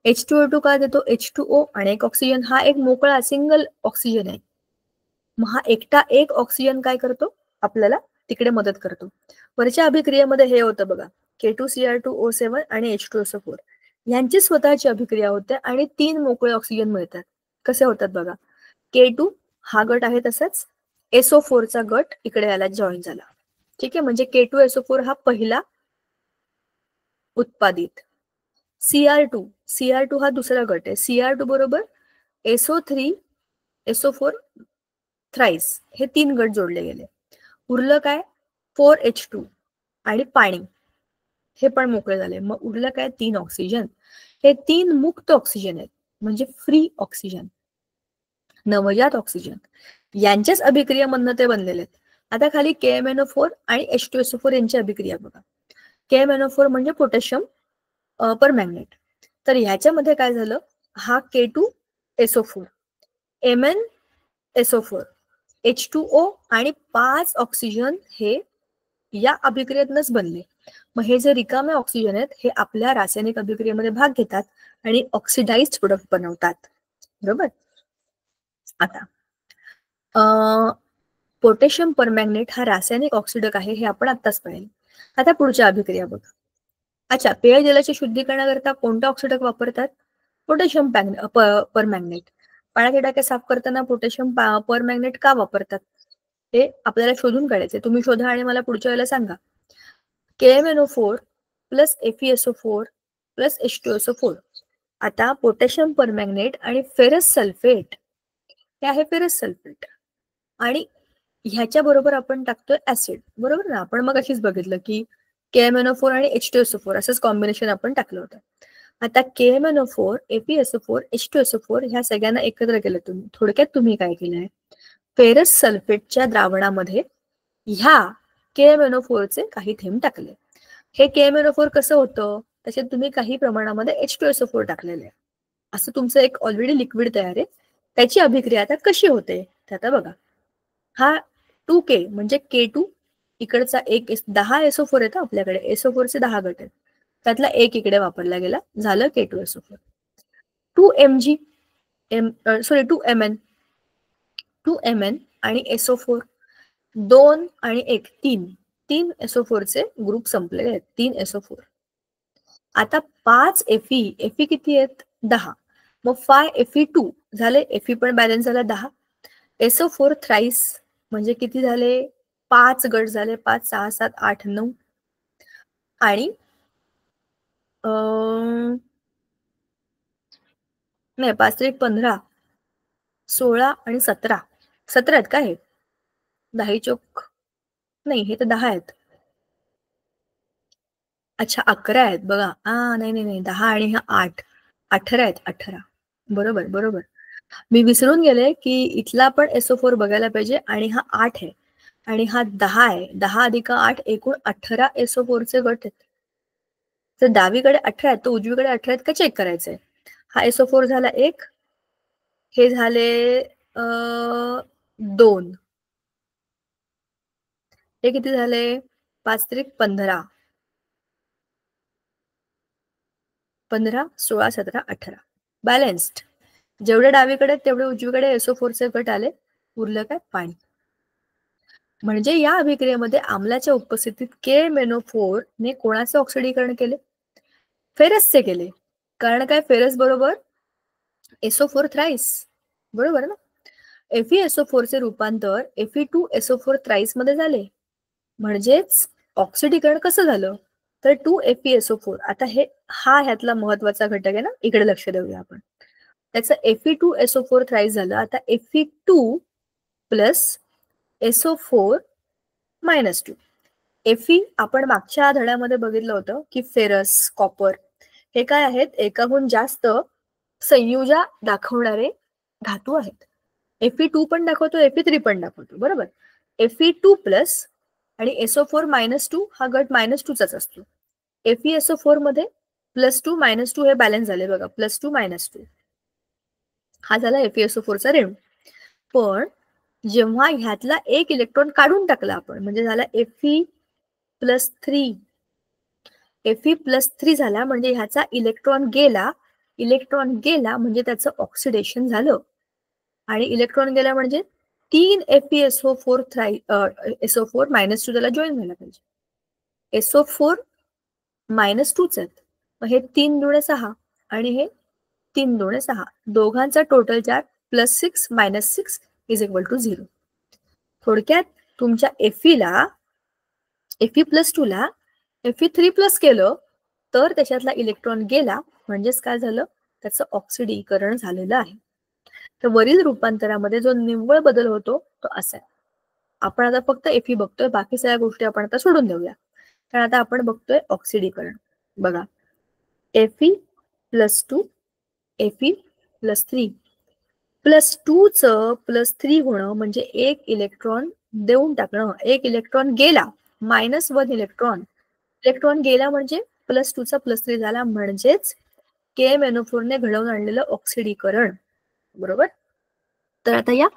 H2O2 काय देतो? H2O आणि एक ऑक्सिजन. हा एक मोकळा सिंगल ऑक्सिजन आहे. मग हा एकटा एक ऑक्सिजन काय करतो? आपल्याला तिकडे मदत करतो. वरच्या अभिक्रियेमध्ये हे होतं बघा, K2Cr2O7 आणि H2SO4 यांची स्वतःची अभिक्रिया होते आणि 3 मोकळे ऑक्सिजन मिळतात. कसे होतात बघा, K2 हा गट आहे तसाच, SO4 चा गट इकडे याला जॉईन झाला. ठीक आहे, म्हणजे K2SO4 हा पहिला उत्पादित, Cr2 हा दुसरा गट आहे, Cr2 बरोबर SO3 SO4 थ्राइस, हे 3 गट जोडले गेले. उरलं काय? 4H2 आणि पाणी, हे पण मोकळे झाले. मग उरलं काय? 3 ऑक्सिजन. हे 3 मुक्त ऑक्सिजन आहेत, म्हणजे फ्री ऑक्सिजन, नवजात ऑक्सिजन. यांच्याच अभिक्रियेमधनं ते बनलेले आहेत. आता खाली KMnO4 आणि H2SO4 यांची अभिक्रिया बघा. KMnO4 म्हणजे पोटॅशियम परमॅंगनेट. तर ह्याच्यामध्ये काय झालं? हा K2SO4, MnSO4, H2O आणि 5 ऑक्सिजन हे या अभिक्रियेतनच बनले. मग हे जे रिकामे ऑक्सिजन आहेत हे आपल्या रासायनिक अभिक्रियेमध्ये भाग घेतात आणि ऑक्सिडाइज्ड प्रोडक्ट बनवतात. बरोबर? आता पोटॅशियम परमॅंगनेट हा रासायनिक ऑक्सिडक आहे, हे आपण आत्ताच पाहिले. आता पुढच्या अभिक्रिया बघा. अच्छा, पेयजलाच्या शुद्धीकरणाकरता कोणता ऑक्सिडक वापरतात? पोटॅशियम परमॅंगनेट. पाण्याचे टाके साफ करताना पोटॅशियम परमॅंगनेट का वापरतात हे आपल्याला शोधून काढायचे. तुम्ही शोधा आणि मला पुढच्या वेळेला सांगा. KMnO4 plus FeSO4 plus H2SO4. आता पोटॅशियम परमॅंगनेट आणि फेरस सल्फेट, हे आहे फेरस सल्फेट, आणि ह्याच्या बरोबर आपण टाकतोय ऍसिड. बरोबर ना? आपण मग अशीच बघितलं की KMnO4 आणि H2SO4 असंच कॉम्बिनेशन आपण टाकलं होतं. आता KMnO4, FeSO4, H2SO4 ह्या सगळ्यांना एकत्र केलं तुम्ही. थोडक्यात तुम्ही काय केलंय, फेरस सल्फेटच्या द्रावणामध्ये ह्या KMnO4चे काही थेंब टाकले. हे KMnO4 कसं होतं, त्याच्यात तुम्ही काही प्रमाणामध्ये H2SO4 टाकलेले आहे. असं तुमचं एक ऑलरेडी लिक्विड तयार आहे. त्याची अभिक्रिया आता कशी होते ते आता बघा. हा 2K म्हणजे K2, इकडचा एक 10 SO4 येतं आपल्याकडे, SO4चे 10 गट आहेत, त्यातला एक इकडे वापरला गेला, झालं K2SO4. 2Mg 2Mn 2Mn आणि SO4 2 आणि 1 3 SO4चे ग्रुप संपलेले आहेत, 3 SO4. आता 5 Fe किती आहेत, 10. मग 5 Fe2 झाले, Fe पण बॅलन्स झाला 10. SO4 थ्राईस म्हणजे किती झाले, 5 गट झाले, 5 6 7 8 9 आणि नाही 5 3 15 16 आणि 17 आहेत का हे, 10 चोक नाही, हे तर 10 आहेत. अच्छा 11 आहेत बघा. नाही नाही नाही, 10 आणि हा 8, 18 आहेत, 18. बरोबर. मी विसरून गेले की इथला पण SO4 बघायला पाहिजे आणि हा 8 आहे आणि हा 10 आहे. 10 अधिक 8 एकूण 18 SO4चे गट आहेत. तर डावीकडे 18 आहेत, तर उजवीकडे 18 आहेत का चेक करायचंय. हा SO4 झाला 1, हे झाले 2, हे किती झाले, 5 3 15 15 16 17 18 बॅलन्स्ड. जेवढे डावीकडे तेवढे उजवीकडे SO4चे गट आले, उरलं काय, पाणी. म्हणजे या अभिक्रियेमध्ये आम्लाच्या उपस्थितीत KMnO4 ने कोणाचे ऑक्सिडीकरण केले, फेरसचे केले. कारण काय, फेरस बरोबर SO4 थ्राईस, बरोबर ना. FeSO4 चे रूपांतर Fe2SO4 थ्राईस मध्ये झाले. म्हणजेच ऑक्सिडीकरण कसं झालं, तर 2FeSO4. आता हा ह्यातला महत्वाचा घटक आहे ना, इकडे लक्ष देऊया आपण. त्याचं Fe2SO4 थ्राईस झालं. आता Fe2 plus SO4 minus 2. Fe आपण मागच्या धड्यामध्ये बघितलं होतं की फेरस, कॉपर हे काय आहेत, एकाहून जास्त संयुजा दाखवणारे धातू आहेत. Fe2 पण दाखवतो, Fe3 पण दाखवतो, बरोबर. Fe2 प्लस आणि SO4 मायनस 2 हा गट मायनस 2चाच असतो. FeSO4 मध्ये +2 -2 हे बॅलन्स झाले बघा, +2 -2 हा झाला FeSO4चा रेणू. पण जेव्हा ह्यातला एक इलेक्ट्रॉन काढून टाकला आपण, म्हणजे झाला Fe+3, Fe+3 झाला म्हणजे ह्याचा इलेक्ट्रॉन गेला म्हणजे त्याचं ऑक्सिडेशन झालं, आणि इलेक्ट्रॉन गेला म्हणजे 3 FeSO4 SO4 -2 त्याला जॉईन व्हायला पाहिजे. SO4 -2च आहेत, मग हे 3 दुणे 6 आणि हे 3 दुणे 6, दोघांचा टोटल चार्ज +6 -6 = 0. थोडक्यात तुमच्या Fe+2 ला Fe3+ केलं तर त्याच्यातला इलेक्ट्रॉन गेला, म्हणजेच काय झालं, त्याचं ऑक्सिडीकरण झालेलं आहे. तर वरील रूपांतरामध्ये जो निव्वळ बदल होतो तो असा आहे. आपण आता फक्त Fe बघतोय, बाकी सगळ्या गोष्टी आपण आता सोडून देऊया, कारण आता आपण बघतोय ऑक्सिडीकरण. बघा, Fe+2 Fe+3 +2चं +3 होणं म्हणजे एक इलेक्ट्रॉन देऊन टाकणं. एक इलेक्ट्रॉन गेला, -1 इलेक्ट्रॉन गेला म्हणजे +2चा +3 झाला, म्हणजेच KMnO4 ने घडवून आणलेलं ऑक्सिडीकरण, बरोबर. तर आता या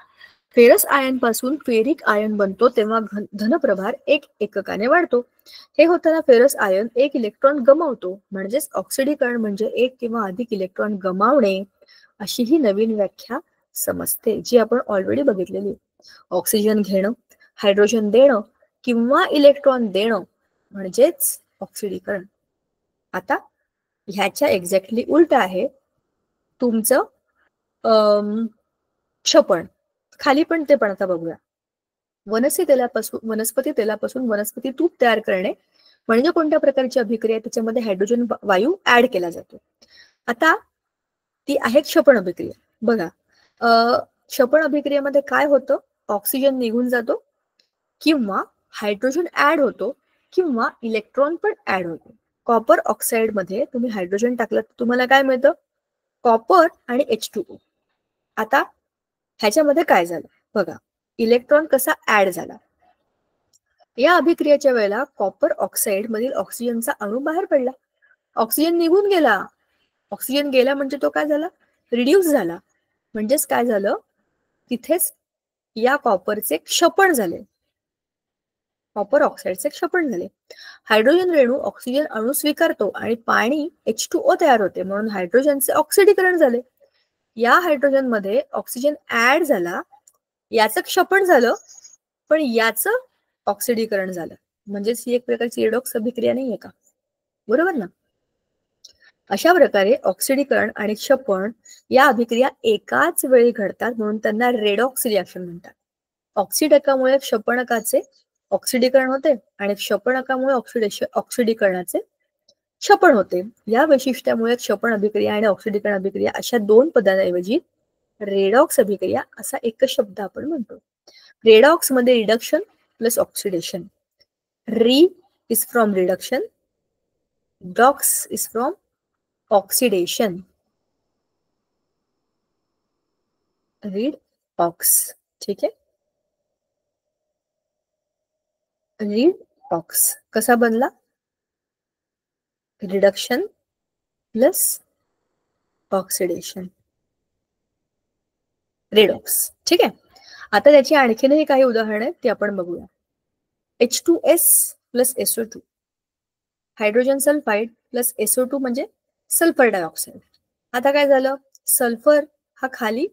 फेरस आयन पासून फेरिक आयन बनतो तेव्हा धनप्रभार 1 एककाने वाढतो. हे होताना फेरस आयन 1 इलेक्ट्रॉन गमावतो, म्हणजेच ऑक्सिडीकरण म्हणजे 1 किंवा अधिक इलेक्ट्रॉन गमावणे, अशी ही नवीन व्याख्या समजते, जी आपण ऑलरेडी बघितलेली. ऑक्सिजन घेणं, हायड्रोजन देणं किंवा इलेक्ट्रॉन देणं म्हणजेच ऑक्सिडीकरण. आता ह्याच्या एक्झॅक्टली उलट आहे तुमचं क्षपण. खाली पण ते पण आता बघूया. वनस्पती तेलापासून वनस्पती तूप तयार करणे म्हणजे कोणत्या प्रकारची अभिक्रिया, त्याच्यामध्ये हायड्रोजन वायू ऍड केला जातो. आता ती आहे क्षपण अभिक्रिया. बघा, क्षपण अभिक्रियेमध्ये काय होतं, ऑक्सिजन निघून जातो किंवा हायड्रोजन ऍड होतो किंवा इलेक्ट्रॉन पण ऍड होतो. कॉपर ऑक्साईड मध्ये तुम्ही हायड्रोजन टाकलं तर तुम्हाला काय मिळतं? कॉपर आणि H2O. आता ह्याच्यामध्ये काय झालं बघा, इलेक्ट्रॉन कसा ऍड झाला. या अभिक्रियेच्या वेळेला कॉपर ऑक्साईड मधील ऑक्सिजनचा अणू बाहेर पडला, ऑक्सिजन निघून गेला. ऑक्सिजन गेला म्हणजे तो काय झाला? रिड्यूस झाला. म्हणजेच काय झालं, तिथेच या कॉपरचे क्षपण झाले, कॉपर ऑक्साईडचे क्षपण झाले. हायड्रोजन रेणू ऑक्सिजन अणू स्वीकारतो आणि पाणी H2O तयार होते, म्हणून हायड्रोजनचे ऑक्सिडीकरण झाले. या हायड्रोजन मध्ये ऑक्सिजन ऍड झाला, याचं क्षपण झालं, पण याचं ऑक्सिडीकरण झालं. म्हणजेच ही एक प्रकारची रेडॉक्स अभिक्रिया नाहीये का? बरोबर ना? अशा प्रकारे ऑक्सिडीकरण आणि क्षपण या अभिक्रिया एकाच वेळी घडतात, म्हणून त्यांना रेडॉक्स रिॲक्शन म्हणतात. ऑक्सिडकामुळे क्षपणकाचे ऑक्सिडीकरण होते आणि क्षपणकामुळे ऑक्सिडीकरणाचे क्षपण होते. या वैशिष्ट्यामुळे क्षपण अभिक्रिया आणि ऑक्सिडीकरण अभिक्रिया अशा दोन पदांऐवजी रेडॉक्स अभिक्रिया असा एकच शब्द आपण म्हणतो. रेडॉक्स मध्ये reduction plus oxidation. Re is from reduction, dox is from oxidation. Red ox. ठीक आहे. रीड ऑक्स कसा बनला? Reduction plus oxidation, redox. ठीक आहे. आता त्याची आणखीनही काही उदाहरणं आहेत, ती आपण बघूया. H2S plus SO2, hydrogen sulphide plus SO2 म्हणजे सल्फर डायऑक्साईड. आता काय झालं, सल्फर हा खाली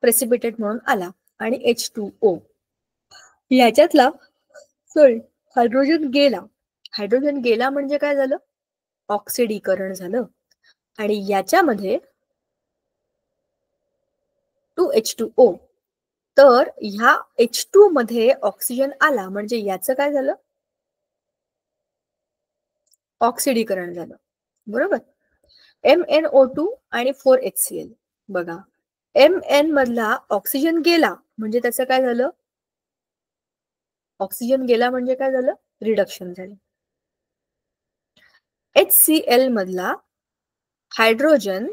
प्रेसिपिटेट म्हणून आला आणि H2O याच्यातला हायड्रोजन गेला. हायड्रोजन गेला म्हणजे काय झालं? ऑक्सिडीकरण झालं आणि याच्यामध्ये 2H2O. तर ह्या H2 मध्ये ऑक्सिजन आला म्हणजे याचं काय झालं? ऑक्सिडीकरण झालं. बरोबर. MnO2 आणि 4HCl. बघा, Mn मधला ऑक्सिजन गेला म्हणजे त्याचं काय झालं? ऑक्सिजन गेला म्हणजे काय झालं? रिडक्शन झालं. HCl मधला हायड्रोजन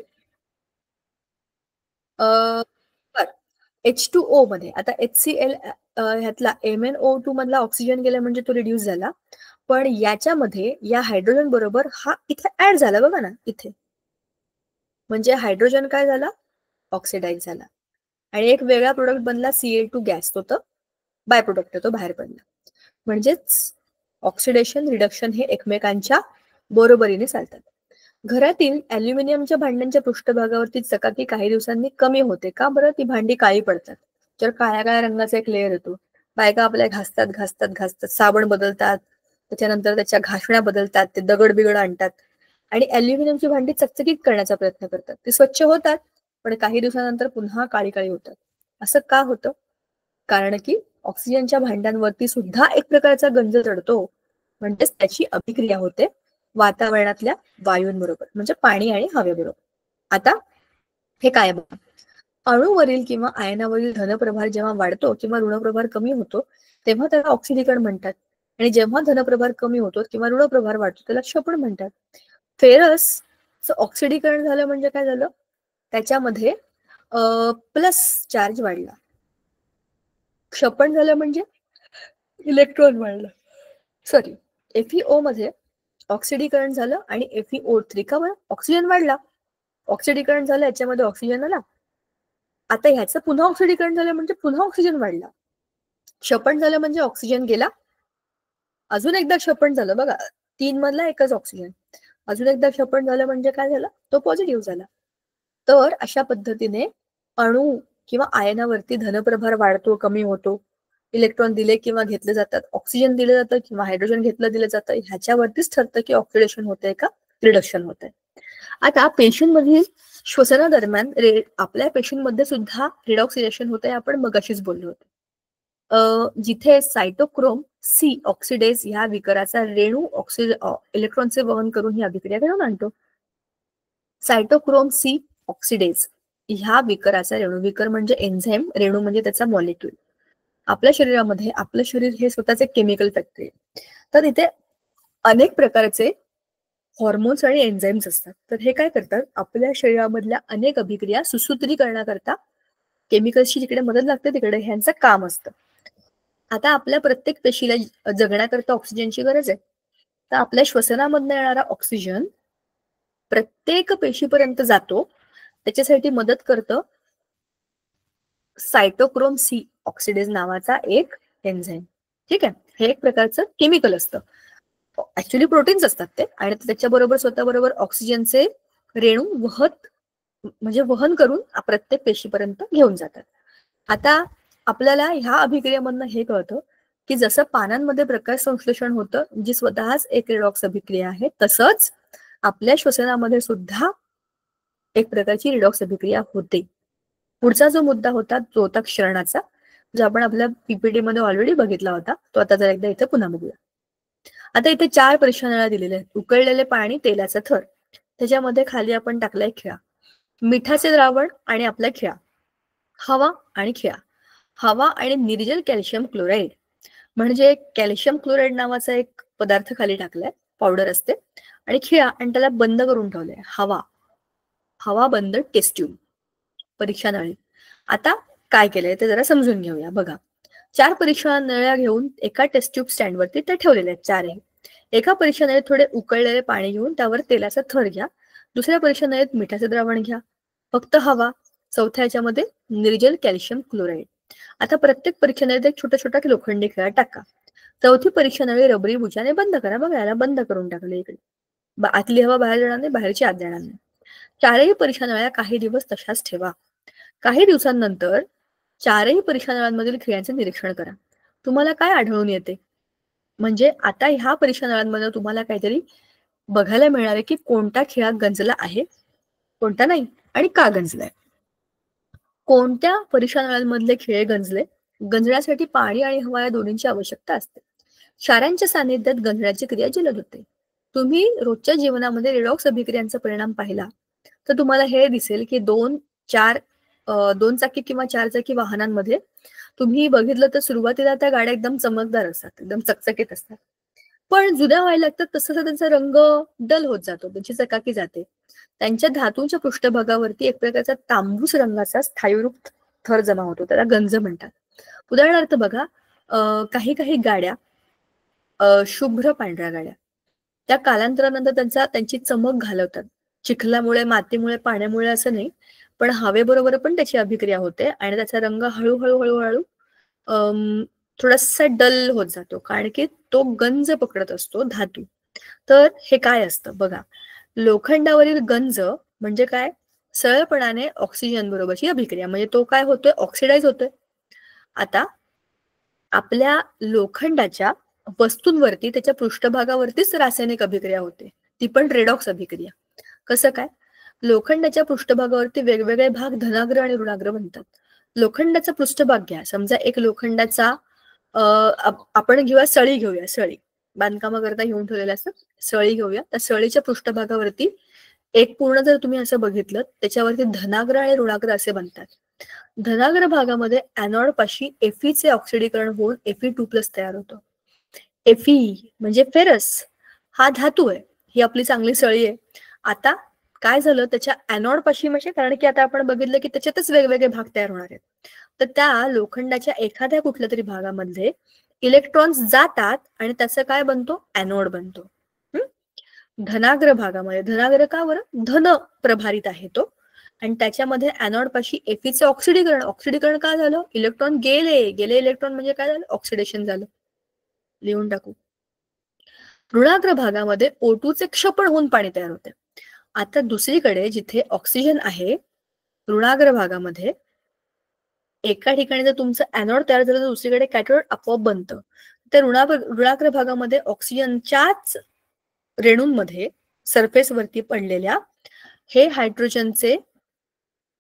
H2O मध्ये, आता HCl ह्यातला MnO2 मधला ऑक्सिजन गेला म्हणजे तो रिड्यूस झाला, पण याच्यामध्ये या हायड्रोजन बरोबर हा इथे ऍड झाला बघा ना, इथे. म्हणजे हायड्रोजन काय झाला? ऑक्सिडाइज झाला आणि एक वेगळा प्रोडक्ट बनला, Cl2 गॅस. तो तर बाय प्रोडक्ट तो बाहेर पडला. म्हणजेच ऑक्सिडेशन रिडक्शन हे एकमेकांच्या बरोबरीने चालतात. घरातील अल्युमिनियमच्या भांड्यांच्या पृष्ठभागावरती चकाकी काही दिवसांनी कमी होते. का बरं? ती भांडी काळी पडतात. तर काळ्या काळ्या रंगाचा एक लेअर येतो. बायका आपल्या घासतात घासतात घासतात, साबण बदलतात, त्याच्यानंतर त्याच्या घासण्या बदलतात, ते दगड बिगड आणतात आणि अल्युमिनियमची भांडी चकचकीत करण्याचा प्रयत्न करतात. ती स्वच्छ होतात, पण काही दिवसानंतर पुन्हा काळी काळी होतात. असं का होतं? कारण की ऑक्सिजनच्या भांड्यांवरती सुद्धा एक प्रकारचा गंज चढतो, म्हणजेच त्याची अभिक्रिया होते वातावरणातल्या वायूंबरोबर, म्हणजे पाणी आणि हवेबरोबर. आता हे काय बघा, अणूवरील किंवा आयनावरील धनप्रभार जेव्हा वाढतो किंवा ऋणप्रभार कमी होतो तेव्हा त्याला ऑक्सिडीकरण म्हणतात, आणि जेव्हा धनप्रभार कमी होतो किंवा ऋणप्रभार वाढतो त्याला क्षपण म्हणतात. फेरस ऑक्सिडीकरण झालं म्हणजे काय झालं? त्याच्यामध्ये प्लस चार्ज वाढला. क्षपण झालं म्हणजे इलेक्ट्रॉन वाढलं. सॉरी, FeO मध्ये ऑक्सिडीकरण झालं आणि FeO3 का बरं? ऑक्सिजन वाढला. ऑक्सिडीकरण झालं, याच्यामध्ये ऑक्सिजन आला. आता ह्याचं पुन्हा ऑक्सिडीकरण झालं म्हणजे पुन्हा ऑक्सिजन वाढला. क्षपण झालं म्हणजे ऑक्सिजन गेला, अजून एकदा क्षपण झालं. बघा, 3 मधला एकच ऑक्सिजन, अजून एकदा क्षपण झालं म्हणजे काय झालं? तो पॉझिटिव्ह झाला. तर अशा पद्धतीने अणू किंवा आयनावरती धनप्रभार वाढतो कमी होतो, इलेक्ट्रॉन दिले किंवा घेतले जातात, ऑक्सिजन दिलं जातं किंवा हायड्रोजन घेतलं दिलं जातं, ह्याच्यावरतीच ठरतं की ऑक्सिडेशन होतंय का रिडक्शन होतंय. आता पेशींमधील श्वसनादरम्यान आपल्या पेशींमध्ये सुद्धा रिडॉक्सिडेशन होतंय, आपण मगाशीच बोललो होतो. जिथे सायटोक्रोम C ऑक्सिडेज ह्या विकाराचा रेणू इलेक्ट्रॉनचे वहन करून ही अभिक्रिया घडवून आणतो. सायटोक्रोम C ऑक्सिडेज ह्या विकाराचा रेणू, विकर म्हणजे एन्झाईम, रेणू म्हणजे त्याचा मॉलिक्यूल. आपल्या शरीरामध्ये, आपलं शरीर हे स्वतःचे केमिकल फॅक्टरी आहे. तर इथे अनेक प्रकारचे हॉर्मोन्स आणि एन्झाईम्स असतात. तर हे काय करतात, आपल्या शरीरामधल्या अनेक अभिक्रिया सुसूत्रीकरणाकरता केमिकल्सची जिकडे मदत लागते तिकडे ह्यांचं काम असतं. आता आपल्या प्रत्येक पेशीला जगण्याकरता ऑक्सिजनची गरज आहे. तर आपल्या श्वसनामधनं येणारा ऑक्सिजन प्रत्येक पेशीपर्यंत जातो. त्याच्यासाठी मदत करतं सायटोक्रोम सी ऑक्सिडेज नावाचा एक एन्झाईम. ठीक आहे, हे एक प्रकारचं केमिकल असतं. ऍक्च्युली प्रोटीन्स असतात ते, आणि त्याच्याबरोबर स्वतःबरोबर ऑक्सिजनचे रेणू म्हणजे वहन करून प्रत्येक पेशीपर्यंत घेऊन जातात. आता आपल्याला ह्या अभिक्रियेमधनं हे कळतं की जसं पानांमध्ये प्रकाश संश्लेषण होतं, जी स्वतःच एक रिडॉक्स अभिक्रिया आहे, तसंच आपल्या श्वसनामध्ये सुद्धा एक प्रकारची रिडॉक्स अभिक्रिया होते. पुढचा जो मुद्दा होता तो होता क्षरणाचा, जो आपण आपल्या पीपीटी मध्ये ऑलरेडी बघितला होता. तो आता जर एकदा इथे पुन्हा बघूया. आता इथे 4 परीक्षणळ्या दिलेल्या आहेत. उकळलेले पाणी, तेलाचा थर, त्याच्यामध्ये खाली आपण टाकलाय खिळा, मिठाचे द्रावण आणि आपला खिळा, हवा आणि खिळा. हवा आणि निर्जल कॅल्शियम क्लोराईड म्हणजे कॅल्शियम क्लोराईड नावाचा एक पदार्थ खाली टाकलाय, पावडर असते, आणि खिळा, आणि त्याला बंद करून ठेवलंय. हवा बंद टेस्ट ट्यूब, परीक्षा नळी. आता काय केलंय ते जरा समजून घेऊया. बघा, 4 परीक्षा नळ्या घेऊन एका टेस्ट ट्यूब स्टँडवरती ते ठेवलेले आहेत 4ही. एका परीक्षा नळीत थोडे उकळलेले पाणी घेऊन त्यावर तेलाचा थर घ्या. दुसऱ्या परीक्षा नळीत मिठाचे द्रावण घ्या, फक्त हवा. चौथ्या याच्यामध्ये निर्जल कॅल्शियम क्लोराईड. आता प्रत्येक परीक्षा नळीत एक छोटा छोटा लोखंडी खिळा टाका. चौथी परीक्षा नळी रबरी बुचाने बंद करा. बघा, याला बंद करून टाकले. इकडे आतली हवा बाहेर जाणार नाही, बाहेरची आत जाणार नाही. 4ही परीक्षा नळ्या काही दिवस तशाच ठेवा. काही दिवसांनंतर 4ही परीक्षा नळ्यांमधील खिळ्यांचे निरीक्षण करा. तुम्हाला काय आढळून येते? म्हणजे आता ह्या परीक्षा नळ्यांमध्ये तुम्हाला काहीतरी बघायला मिळणार आहे की कोणता खिळा गंजला आहे, कोणता नाही, आणि का गंजलाय. कोणत्या परीक्षा नळ्यांमधले खिळे गंजले? गंजण्यासाठी पाणी आणि हवा या दोन्हींची आवश्यकता असते. क्षारांच्या सानिध्यात गंजण्याची क्रिया जलद होते. तुम्ही रोजच्या जीवनामध्ये रिडॉक्स अभिक्रियांचा परिणाम पाहिला तर तुम्हाला हे दिसेल की 2 चाकी किंवा 4 चाकी वाहनांमध्ये तुम्ही बघितलं तर सुरुवातीला त्या गाड्या एकदम चमकदार असतात, एकदम चकचकीत असतात. पण जुन्या व्हायला लागतात तसं त्यांचा रंग डल होत जातो, त्यांची चकाकी जाते. त्यांच्या धातूंच्या पृष्ठभागावरती एक प्रकारचा तांबूस रंगाचा स्थायीरूप थर जमा होतो, त्याला गंज म्हणतात. उदाहरणार्थ बघा, काही काही गाड्या, शुभ्र पांढऱ्या गाड्या, त्या कालांतरानंतर त्यांची चमक घालवतात. चिखलामुळे, मातीमुळे, पाण्यामुळे असं नाही, पण हवेबरोबर पण त्याची अभिक्रिया होते आणि त्याचा रंग हळूहळू हळूहळू थोडासा डल होत जातो, कारण की तो गंज पकडत असतो धातू. तर हे काय असतं बघा, लोखंडावरील गंज म्हणजे काय, सरळपणाने ऑक्सिजन बरोबरची अभिक्रिया, म्हणजे तो काय होतोय, ऑक्सिडाइज होतोय. आता आपल्या लोखंडाच्या वस्तूंवरती, त्याच्या पृष्ठभागावरतीच रासायनिक अभिक्रिया होते, ती पण रेडॉक्स अभिक्रिया. कसं काय? लोखंडाच्या पृष्ठभागावरती वेगवेगळे भाग धनाग्र आणि ऋणाग्र बनतात. लोखंडाचा पृष्ठभाग घ्या, समजा एक लोखंडाचा आपण घेऊया, सळी घेऊया, सळी बांधकामाकरता घेऊन ठेवलेल्या असतात, सळी घेऊया. त्या सळीच्या पृष्ठभागावरती एक पूर्ण जर तुम्ही असं बघितलं, त्याच्यावरती धनाग्र आणि ऋणाग्र असे बनतात. धनाग्र भागामध्ये ऍनॉड पाशी एफीचे ऑक्सिडीकरण होऊन Fe2+ तयार होतं. Fe म्हणजे फेरस, हा धातू आहे, ही आपली चांगली सळी आहे. आता काय झालं, त्याच्या ऍनॉड पाशी, म्हणजे कारण की आता आपण बघितलं की त्याच्यातच वेगवेगळे भाग तयार होणार आहेत, तर त्या लोखंडाच्या एखाद्या कुठल्या तरी भागामध्ये इलेक्ट्रॉन्स जातात आणि त्याचं काय बनतो, ऍनोड बनतो. धनाग्र भागामध्ये, धनाग्र का बरं, धन प्रभारित आहे तो, आणि त्याच्यामध्ये ऍनॉड पाशी एफीचं ऑक्सिडीकरण का झालं, इलेक्ट्रॉन गेले इलेक्ट्रॉन म्हणजे काय झालं, ऑक्सिडेशन झालं. लिहून टाकू. ऋणाग्र भागामध्ये O2चे क्षपण होऊन पाणी तयार होते. आता दुसरीकडे जिथे ऑक्सिजन आहे, ऋणाग्र भागामध्ये एका ठिकाणी जर तुमचं ऍनोड तयार झालं तर दुसरीकडे कॅथोड आपोआप बनतं. तर ऋणाग्र भागामध्ये ऑक्सिजनच्याच रेणूंमध्ये सरफेसवरती पडलेल्या हे हायड्रोजनचे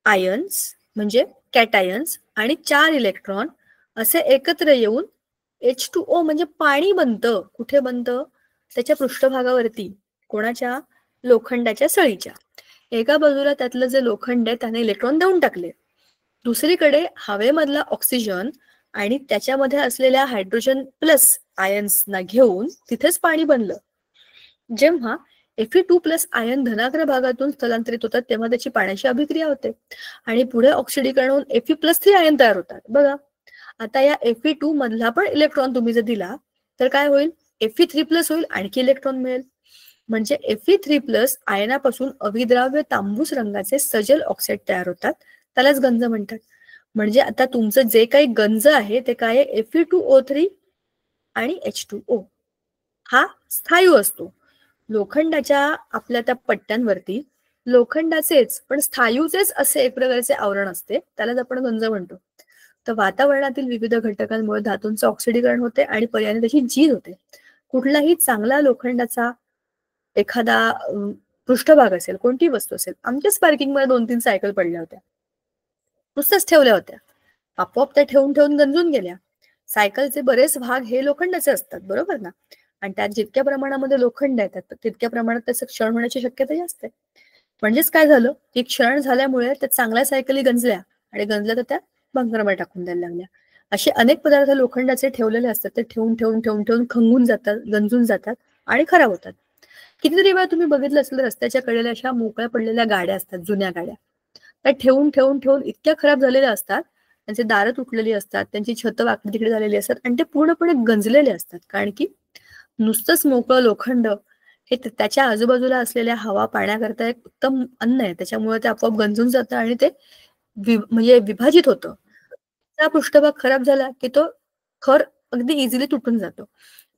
आयन्स म्हणजे कॅटायन्स आणि 4 इलेक्ट्रॉन असे एकत्र येऊन H2O म्हणजे पाणी बनतं. कुठे बनतं? त्याच्या पृष्ठभागावरती, कोणाच्या, लोखंडाच्या सळीच्या. एका बाजूला त्यातलं जे लोखंड आहे त्याने इलेक्ट्रॉन देऊन टाकले, दुसरीकडे हवेमधला ऑक्सिजन आणि त्याच्यामध्ये असलेल्या हायड्रोजन प्लस आयन्सना घेऊन तिथेच पाणी बनलं. जेव्हा Fe2+ आयन धनाग्र भागातून स्थलांतरित होतात तेव्हा त्याची पाण्याची अभिक्रिया होते आणि पुढे ऑक्सिडीकरण होऊन Fe+3 आयन तयार होतात. बघा, आता या Fe2 मधला पण इलेक्ट्रॉन तुम्ही जर दिला तर काय होईल, Fe3+ होईल, आणखी इलेक्ट्रॉन मिळेल. म्हणजे Fe3+ आयनापासून अविद्राव्य तांबूस रंगाचे सजल ऑक्साईड तयार होतात, त्यालाच गंज म्हणतात. म्हणजे आता तुमचं जे काही गंज आहे ते काय आहे, Fe2O3 आणि H2O हा स्थायू असतो. लोखंडाच्या आपल्या त्या पट्ट्यांवरती लोखंडाचेच पण स्थायूचेच असे एक प्रकारचे आवरण असते, त्यालाच आपण गंज म्हणतो. तर वातावरणातील विविध घटकांमुळे धातूंचं ऑक्सिडीकरण होते आणि पर्यायाने त्याची झीज होते. कुठलाही चांगला लोखंडाचा एखादा पृष्ठभाग असेल, कोणती वस्तू असेल, आमच्या स्पार्किंगमध्ये 2-3 सायकल पडल्या होत्या, नुसत्याच ठेवल्या होत्या, आपोआप त्या ठेवून ठेवून गंजून गेल्या. सायकलचे बरेच भाग हे लोखंडाचे असतात, बरोबर ना? आणि त्यात जितक्या प्रमाणामध्ये लोखंड येतात तितक्या प्रमाणात त्याचं क्षरण होण्याची शक्यता जास्त आहे. म्हणजेच काय झालं की क्षरण झाल्यामुळे त्या चांगल्या सायकली गंजल्या आणि गंजल्या तर त्या भंगारामध्ये टाकून द्यायला लागल्या. असे अनेक पदार्थ लोखंडाचे ठेवलेले असतात, ते ठेवून ठेवून ठेवून ठेवून खंगून जातात, गंजून जातात आणि खराब होतात. कितीतरी वेळा तुम्ही बघितलं असेल रस्त्याच्या कडेला अशा मोकळ्या पडलेल्या गाड्या असतात, जुन्या गाड्या, त्या ठेवून ठेवून ठेवून इतक्या खराब झालेल्या असतात, त्यांची दारं तुटलेली असतात, त्यांची छतं वाकडी तिकडे झालेली असतात आणि ते पूर्णपणे गंजलेले असतात. कारण की नुसतंच मोकळं लोखंड हे त्याच्या आजूबाजूला असलेल्या हवा पाण्याकरता एक उत्तम अन्न आहे, त्याच्यामुळे ते आपोआप गंजून जातं आणि ते म्हणजे विभाजित होतं. त्या पृष्ठभाग खराब झाला की तो खर अगदी इझिली तुटून जातो.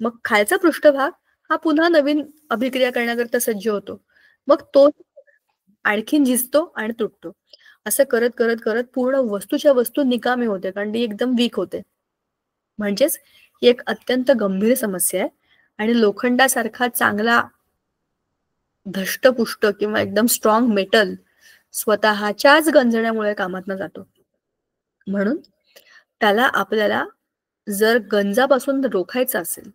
मग खालचा पृष्ठभाग हा पुन्हा नवीन अभिक्रिया करण्याकरता सज्ज होतो. मग तो आणखीन झिजतो आणि तुटतो. असं करत करत करत पूर्ण वस्तूच्या वस्तू निकामी होते, कारण ती एकदम वीक होते. म्हणजेच ही एक अत्यंत गंभीर समस्या आहे आणि लोखंडासारखा चांगला धष्टपुष्ट किंवा एकदम स्ट्रॉंग मेटल स्वतःच्याच गंजण्यामुळे कामात जातो. म्हणून त्याला आपल्याला जर गंजापासून रोखायचं असेल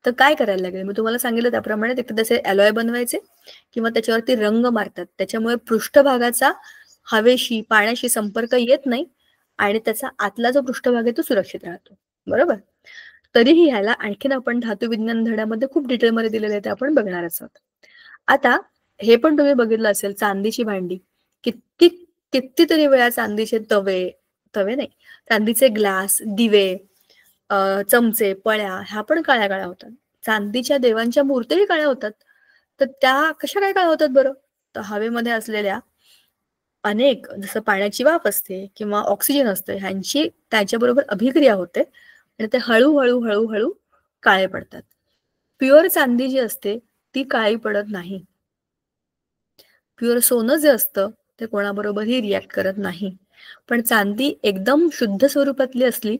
तर काय करायला लागेल, मी तुम्हाला सांगितलं त्याप्रमाणे तिथे त्याचे अलॉय बनवायचे किंवा त्याच्यावरती रंग मारतात, त्याच्यामुळे पृष्ठभागाचा हवेशी पाण्याशी संपर्क येत नाही आणि त्याचा आतला जो पृष्ठभाग आहे तो सुरक्षित राहतो. बरोबर. तरीही ह्याला आणखीन आपण धातू विज्ञान धड्यामध्ये खूप डिटेलमध्ये दिलेले आहे, ते आपण बघणारच आहोत. आता हे पण तुम्ही बघितलं असेल, चांदीची भांडी, कितीतरी वेळा चांदीचे तवे नाही, चांदीचे ग्लास, दिवे, चमचे, पळ्या ह्या पण काळ्या काळ्या होतात. चांदीच्या देवांच्या मूर्तीही काळ्या होतात. तर त्या कशा काय काळ्या होतात बरं? तर हवेमध्ये असलेल्या अनेक, जसं पाण्याची वाफ असते किंवा ऑक्सिजन असतं, ह्यांची त्याच्याबरोबर अभिक्रिया होते आणि ते हळूहळू हळूहळू काळे पडतात. प्युअर चांदी जी असते ती काळी पडत नाही. प्युअर सोनं जे असतं ते कोणाबरोबरही रिॲक्ट करत नाही. पण चांदी एकदम शुद्ध स्वरूपातली असली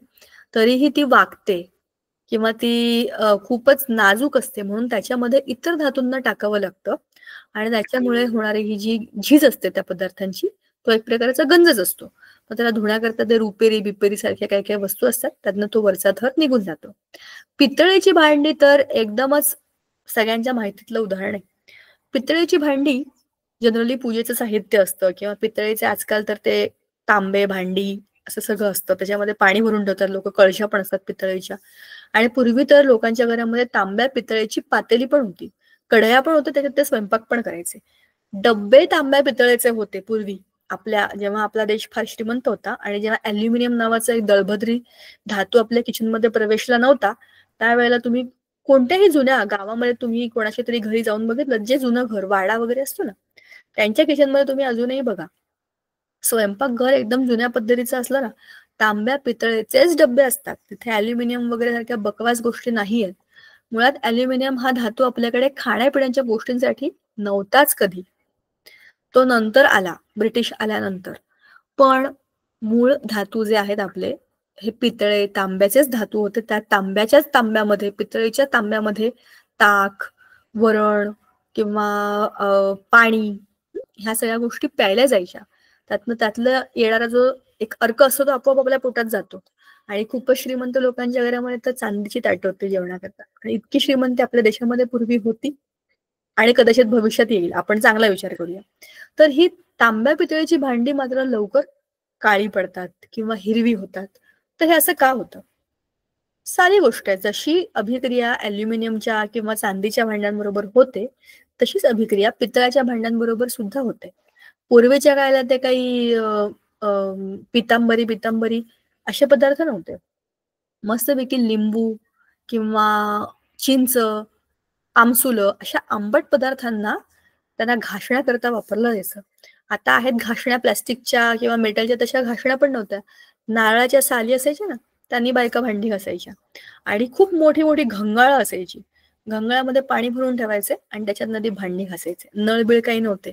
तरीही ती वागते किंवा ती खूपच नाजूक असते, म्हणून त्याच्यामध्ये इतर धातूंना टाकावं लागतं आणि त्याच्यामुळे होणारी ही जी झीज असते त्या पदार्थांची, तो एक प्रकारचा गंजच असतो. मग त्याला धुण्याकरता ते रुपेरी बिपेरी सारख्या काही काही वस्तू असतात, त्यातनं तो वरचा थर निघून जातो. पितळेची भांडी तर एकदमच सगळ्यांच्या माहितीतलं उदाहरण आहे. पितळेची भांडी जनरली पूजेचं साहित्य असतं किंवा पितळेचे आजकाल तर ते तांबे भांडी असं सगळं असतं, त्याच्यामध्ये पाणी भरून ठेवतात लोक, कळशा पण असतात पितळेच्या. आणि पूर्वी तर लोकांच्या घरामध्ये तांब्या पितळेची पातेली पण होती, कढया पण होत्या, त्याच्यात ते स्वयंपाक पण करायचे. डब्बे तांब्या पितळेचे होते पूर्वी, जेव्हा आपला देश फार श्रीमंत होता आणि जेव्हा अल्युमिनियम नावाचा एक दळभद्री धातू आपल्या किचनमध्ये प्रवेशला नव्हता, त्यावेळेला तुम्ही कोणत्याही जुन्या गावामध्ये तुम्ही कोणाच्या तरी घरी जाऊन बघितलं, जे जुनं घर वाडा वगैरे असतो ना, त्यांच्या किचनमध्ये तुम्ही अजूनही बघा, स्वयंपाकघर एकदम जुन्या पद्धतीचं असलं ना, तांब्या पितळेचेच डब्बे असतात, तिथे अल्युमिनियम वगैरे सारख्या बकवास गोष्टी नाही आहेत. मुळात अल्युमिनियम हा धातू आपल्याकडे खाण्यापिण्याच्या गोष्टींसाठी नव्हताच कधी, तो नंतर आला, ब्रिटिश आल्यानंतर. पण मूळ धातू जे आहेत आपले, हे पितळे तांब्याचेच धातू होते. त्या तांब्याच्याच तांब्यामध्ये, पितळेच्या तांब्यामध्ये ताक, वरण किंवा पाणी ह्या सगळ्या गोष्टी प्यायल्या जायच्या. त्यातलं येणारा जो एक अर्क असतो तो आपोआप आपल्या पोटात जातो. आणि खूपच श्रीमंत लोकांच्या घरामध्ये तर चांदीची ताटं होती जेवणाकरता, आणि इतकी श्रीमंती आपल्या देशामध्ये पूर्वी होती आणि कदाचित भविष्यात येईल, आपण चांगला विचार करूया. तर ही तांब्या पितळेची भांडी मात्र लवकर काळी पडतात किंवा हिरवी होतात. तर हे असं का होतं? सारी गोष्ट आहे. जशी अभिक्रिया ॲल्युमिनियमच्या किंवा चांदीच्या भांड्यांबरोबर होते, तशीच अभिक्रिया पितळाच्या भांड्यांबरोबर सुद्धा होते. पूर्वीच्या काळात ते काही अ, पितांबरी असे पदार्थ नव्हते. मस्तपैकी लिंबू किंवा चिंच, आमसुलं अशा आंबट पदार्थांना त्यांना घासण्याकरता वापरलं जायचं. आता आहेत घासण्या प्लास्टिकच्या किंवा मेटलच्या, तशा घासण्या पण नव्हत्या. नारळाच्या साली असायच्या ना, त्यांनी बायका भांडी घासायच्या आणि खूप मोठी-मोठी घंगाळं असायची. घंगाळामध्ये पाणी भरून ठेवायचे आणि त्याच्यातनं ती भांडी घासायचे. नळ-बिळ काही नव्हते.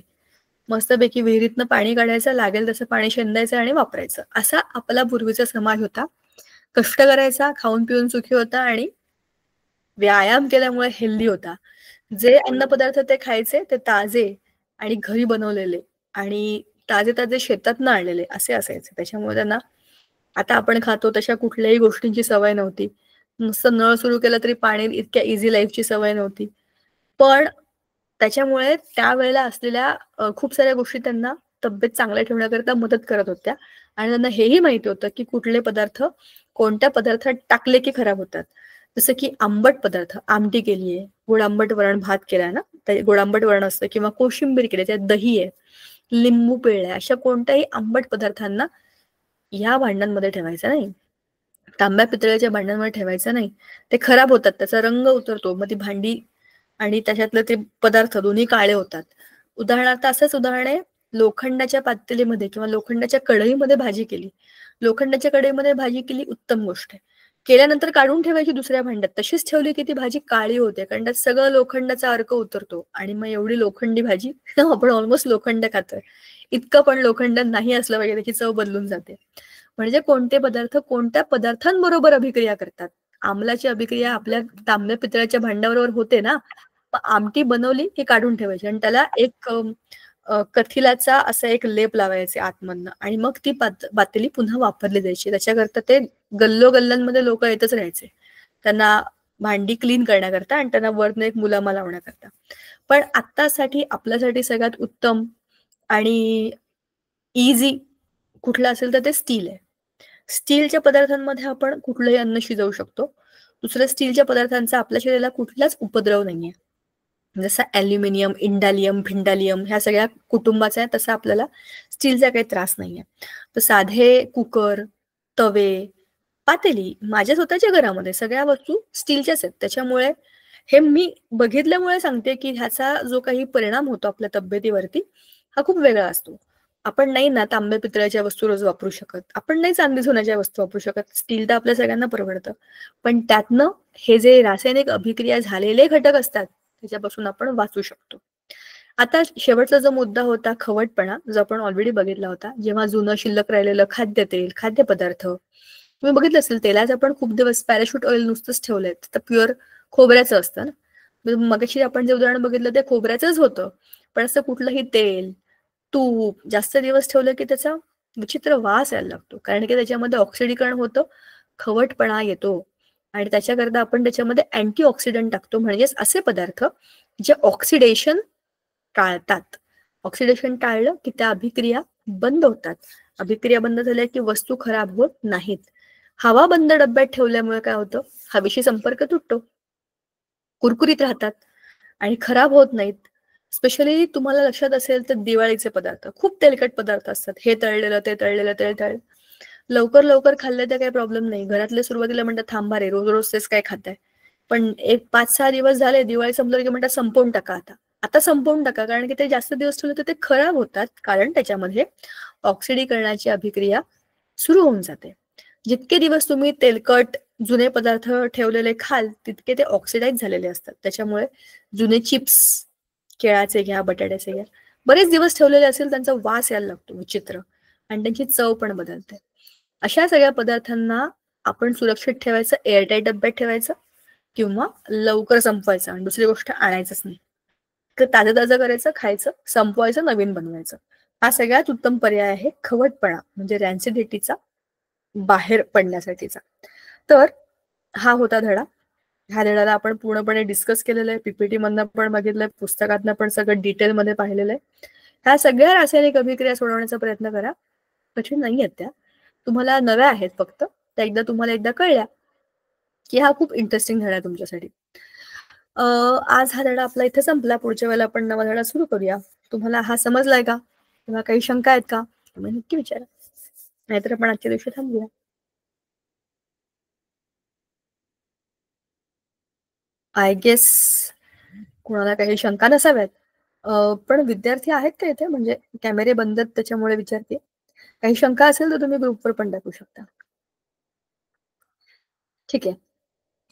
मस्तपैकी विहिरीतनं पाणी काढायचं, लागेल तसं पाणी शेंदायचं आणि वापरायचं. असा आपला पूर्वीचा समाज होता. कष्ट करायचा, खाऊन-पिऊन सुखी होता आणि व्यायाम केल्यामुळे हेल्दी होता. जे अन्नपदार्थ ते खायचे ते ताजे आणि घरी बनवलेले आणि ताजे-ताजे शेतातनं आणलेले असे असायचे. त्याच्यामुळे त्यांना आता आपण खातो तशा कुठल्याही गोष्टींची सवय नव्हती. नुसतं नळ सुरू केला तरी पाणी इतक्या इझी लाईफची सवय नव्हती. पण त्याच्यामुळे त्यावेळेला असलेल्या खूप साऱ्या गोष्टी त्यांना तब्येत चांगल्या ठेवण्याकरता मदत करत होत्या आणि त्यांना हेही माहिती होतं, की कुठले पदार्थ कोणत्या पदार्थात टाकले की खराब होतात. जसं की आंबट पदार्थ, आमटी केलीये, गोड आंबट वरण भात केलाय ना, ते गोड आंबट वरण असतं किंवा कोशिंबीर केली, त्यात दही आहे, लिंबू पिळलाय, अशा कोणत्याही आंबट पदार्थांना या भांड्यांमध्ये ठेवायचं नाही. तांब्या पितळेच्या भांड्यांमध्ये ठेवायचं नाही. ते खराब होतात, त्याचा रंग उतरतो. मग ती भांडी आणि त्याच्यातले ते पदार्थ दोन्ही काळे होतात. उदाहरणार्थ असंच उदाहरण आहे, लोखंडाच्या पातेलीमध्ये किंवा लोखंडाच्या कढईमध्ये भाजी केली. लोखंडाच्या कढईमध्ये भाजी केली उत्तम गोष्ट आहे. केल्यानंतर काढून ठेवायची दुसऱ्या भांड्यात. तशीच ठेवली की ती भाजी काळी होते. कारण त्यात सगळं लोखंडाचा अर्क उतरतो आणि मग एवढी लोखंडी भाजी आपण ऑलमोस्ट लोखंड खातोय. इतकं पण लोखंड नाही असलं पाहिजे, त्याची चव बदलून जाते. म्हणजे कोणते पदार्थ कोणत्या पदार्थांबरोबर अभिक्रिया करतात. आमलाची अभिक्रिया आपल्या तांब्या पितळाच्या भांड्याबरोबर होते ना, मग आमटी बनवली की काढून ठेवायची आणि त्याला एक कथिलाचा असा एक लेप लावायचे आतमधनं आणि मग ती पातेली पुन्हा वापरली जायची. त्याच्याकरता ते गल्लोगल्ल्यांमध्ये लोक येतच राहायचे. त्यांना भांडी क्लीन करण्याकरता आणि त्यांना वरनं एक मुलामा लावण्याकरता. पण आत्तासाठी आपल्यासाठी सगळ्यात उत्तम आणि इझी कुठलं असेल तर ते स्टील आहे. स्टीलच्या पदार्थांमध्ये आपण कुठलंही अन्न शिजवू शकतो. दुसऱ्या स्टीलच्या पदार्थांचा आपल्या शरीराला कुठलाच उपद्रव नाहीये. जसं ॲल्युमिनियम, इंडालियम, भिंडालियम ह्या सगळ्या कुटुंबाचा आहे, तसा आपल्याला स्टीलचा काही त्रास नाहीये. तर साधे कुकर, तवे, पातेली माझ्या स्वतःच्या घरामध्ये सगळ्या वस्तू स्टीलच्याच आहेत. त्याच्यामुळे हे मी बघितल्यामुळे सांगते, की ह्याचा जो काही परिणाम होतो आपल्या तब्येतीवरती, हा खूप वेगळा असतो. आपण नाही ना तांब्या पितळ्याच्या वस्तू रोज वापरू शकत. आपण नाही चांदी सोन्याच्या वस्तू वापरू शकत. स्टील तर आपल्या सगळ्यांना परवडतं. पण त्यातनं हे जे रासायनिक अभिक्रिया झालेले घटक असतात, त्याच्यापासून आपण वाचू शकतो. आता शेवटचा जो मुद्दा होता खवटपणा, जो आपण ऑलरेडी बघितला होता. जेव्हा जुनं शिल्लक राहिलेलं खाद्यतेल, खाद्यपदार्थ तुम्ही बघितलं असेल तेलाचं आपण खूप दिवस पॅराशूट ऑइल नुसतंच ठेवलंय. तर प्युअर खोबऱ्याचं असतं ना. मगाशी आपण जे उदाहरण बघितलं ते खोबऱ्याचंच होतं. पण असं कुठलंही तेल, तूप जास्त दिवस ठेवलं की त्याचा विचित्र वास यायला लागतो. कारण की त्याच्यामध्ये ऑक्सिडीकरण होतं, खवटपणा येतो आणि त्याच्याकरता आपण त्याच्यामध्ये अँटीऑक्सिडंट टाकतो. म्हणजेच असे पदार्थ जे ऑक्सिडेशन टाळतात. ऑक्सिडेशन टाळलं की त्या अभिक्रिया बंद होतात. अभिक्रिया बंद झाल्या की वस्तू खराब होत नाहीत. हवा बंद डब्यात ठेवल्यामुळे काय होतं, हवेशी संपर्क तुटतो, कुरकुरीत राहतात आणि खराब होत नाहीत. स्पेशली तुम्हाला लक्षात असेल तर दिवाळीचे पदार्थ खूप तेलकट पदार्थ असतात. हे तळलेलं, ते तळलेलं, ते तळलेलं. लवकर लवकर खाल्लं तर काही प्रॉब्लेम नाही. घरातले सुरुवातीला म्हणतात थांबा रे, रोज रोज तेच काय खाताय. पण एक 5-6 दिवस झाले, दिवाळी संपलं की म्हणतात संपवून टाका आता. आता संपवून टाका, कारण की ते जास्त दिवस ठेवले तर ते खराब होतात. कारण त्याच्यामध्ये ऑक्सिडीकरणाची अभिक्रिया सुरू होऊन जाते. जितके दिवस तुम्ही तेलकट जुने पदार्थ ठेवलेले खाल, तितके ते ऑक्सिडाइज झालेले असतात. त्याच्यामुळे जुने चिप्स, केळाचे घ्या, बटाट्याचे घ्या, बरेच दिवस ठेवलेले असेल त्यांचा वास यायला लागतो विचित्र आणि त्यांची चव पण बदलते. अशा सगळ्या पदार्थांना आपण सुरक्षित ठेवायचं, एअरटाईट डब्यात ठेवायचं किंवा लवकर संपवायचं आणि दुसरी गोष्ट आणायचंच नाही. तर ताजं-ताजं करायचं, खायचं, संपवायचं, नवीन बनवायचं. हा सगळ्यात उत्तम पर्याय आहे खवटपणा म्हणजे रॅन्सिडिटीचा बाहेर पडण्यासाठीचा. तर हा होता धडा. ह्या धड्याला आपण पूर्णपणे डिस्कस केलेलं आहे. पीपीटी मधनं पण बघितलंय, पुस्तकातनं पण सगळं डिटेलमध्ये पाहिलेलं आहे. ह्या सगळ्या रासायनिक अभिक्रिया सोडवण्याचा प्रयत्न करा. कठीण नाही आहेत त्या. तुम्हाला नव्या आहेत फक्त. त्या एकदा तुम्हाला एकदा कळल्या की हा खूप इंटरेस्टिंग धडा आहे तुमच्यासाठी. आज हा धडा आपला इथे संपला. पुढच्या वेळेला आपण नवा धडा सुरू करूया. तुम्हाला हा समजलाय का? किंवा काही शंका आहेत का? तुम्ही नक्की विचारा. नाहीतर आपण आजच्या दिवशी थांबूया. आय गेस कोणाला काही शंका नसाव्यात. पण विद्यार्थी आहेत का इथे? म्हणजे कॅमेरे बंद आहेत त्याच्यामुळे विचारते. काही शंका असेल तर तुम्ही ग्रुपवर पण टाकू शकता. ठीक आहे.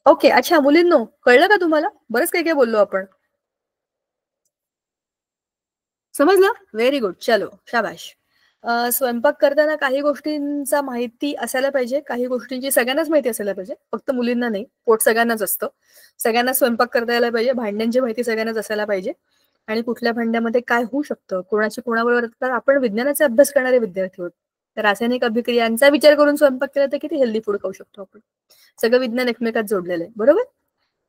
ओके. अच्छा मुलींनो, कळलं का तुम्हाला? बरंच काही काही बोललो आपण. समजलं? Very good. चलो शाबाश. स्वयंपाक करताना काही गोष्टींचा माहिती असायला पाहिजे, काही गोष्टींची सगळ्यांनाच माहिती असायला पाहिजे, फक्त मुलींना नाही. पोट सगळ्यांनाच असतं. सगळ्यांना स्वयंपाक करता यायला पाहिजे, भांड्यांची माहिती सगळ्यांनाच असायला पाहिजे आणि कुठल्या भांड्यामध्ये काय होऊ शकतं, कोणाची कोणाबरोबर. तर आपण विज्ञानाचा अभ्यास करणारे विद्यार्थी आहोत. तर रासायनिक अभिक्रियांचा विचार करून स्वयंपाक केला तर किती हेल्दी फूड खाऊ शकतो आपण. सगळं विज्ञान एकमेकात जोडलेलं आहे. बरोबर?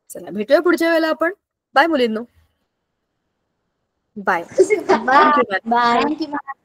चला भेटूया पुढच्या वेळेला आपण. बाय मुलींनो. बाय. थँक्यू. बाय.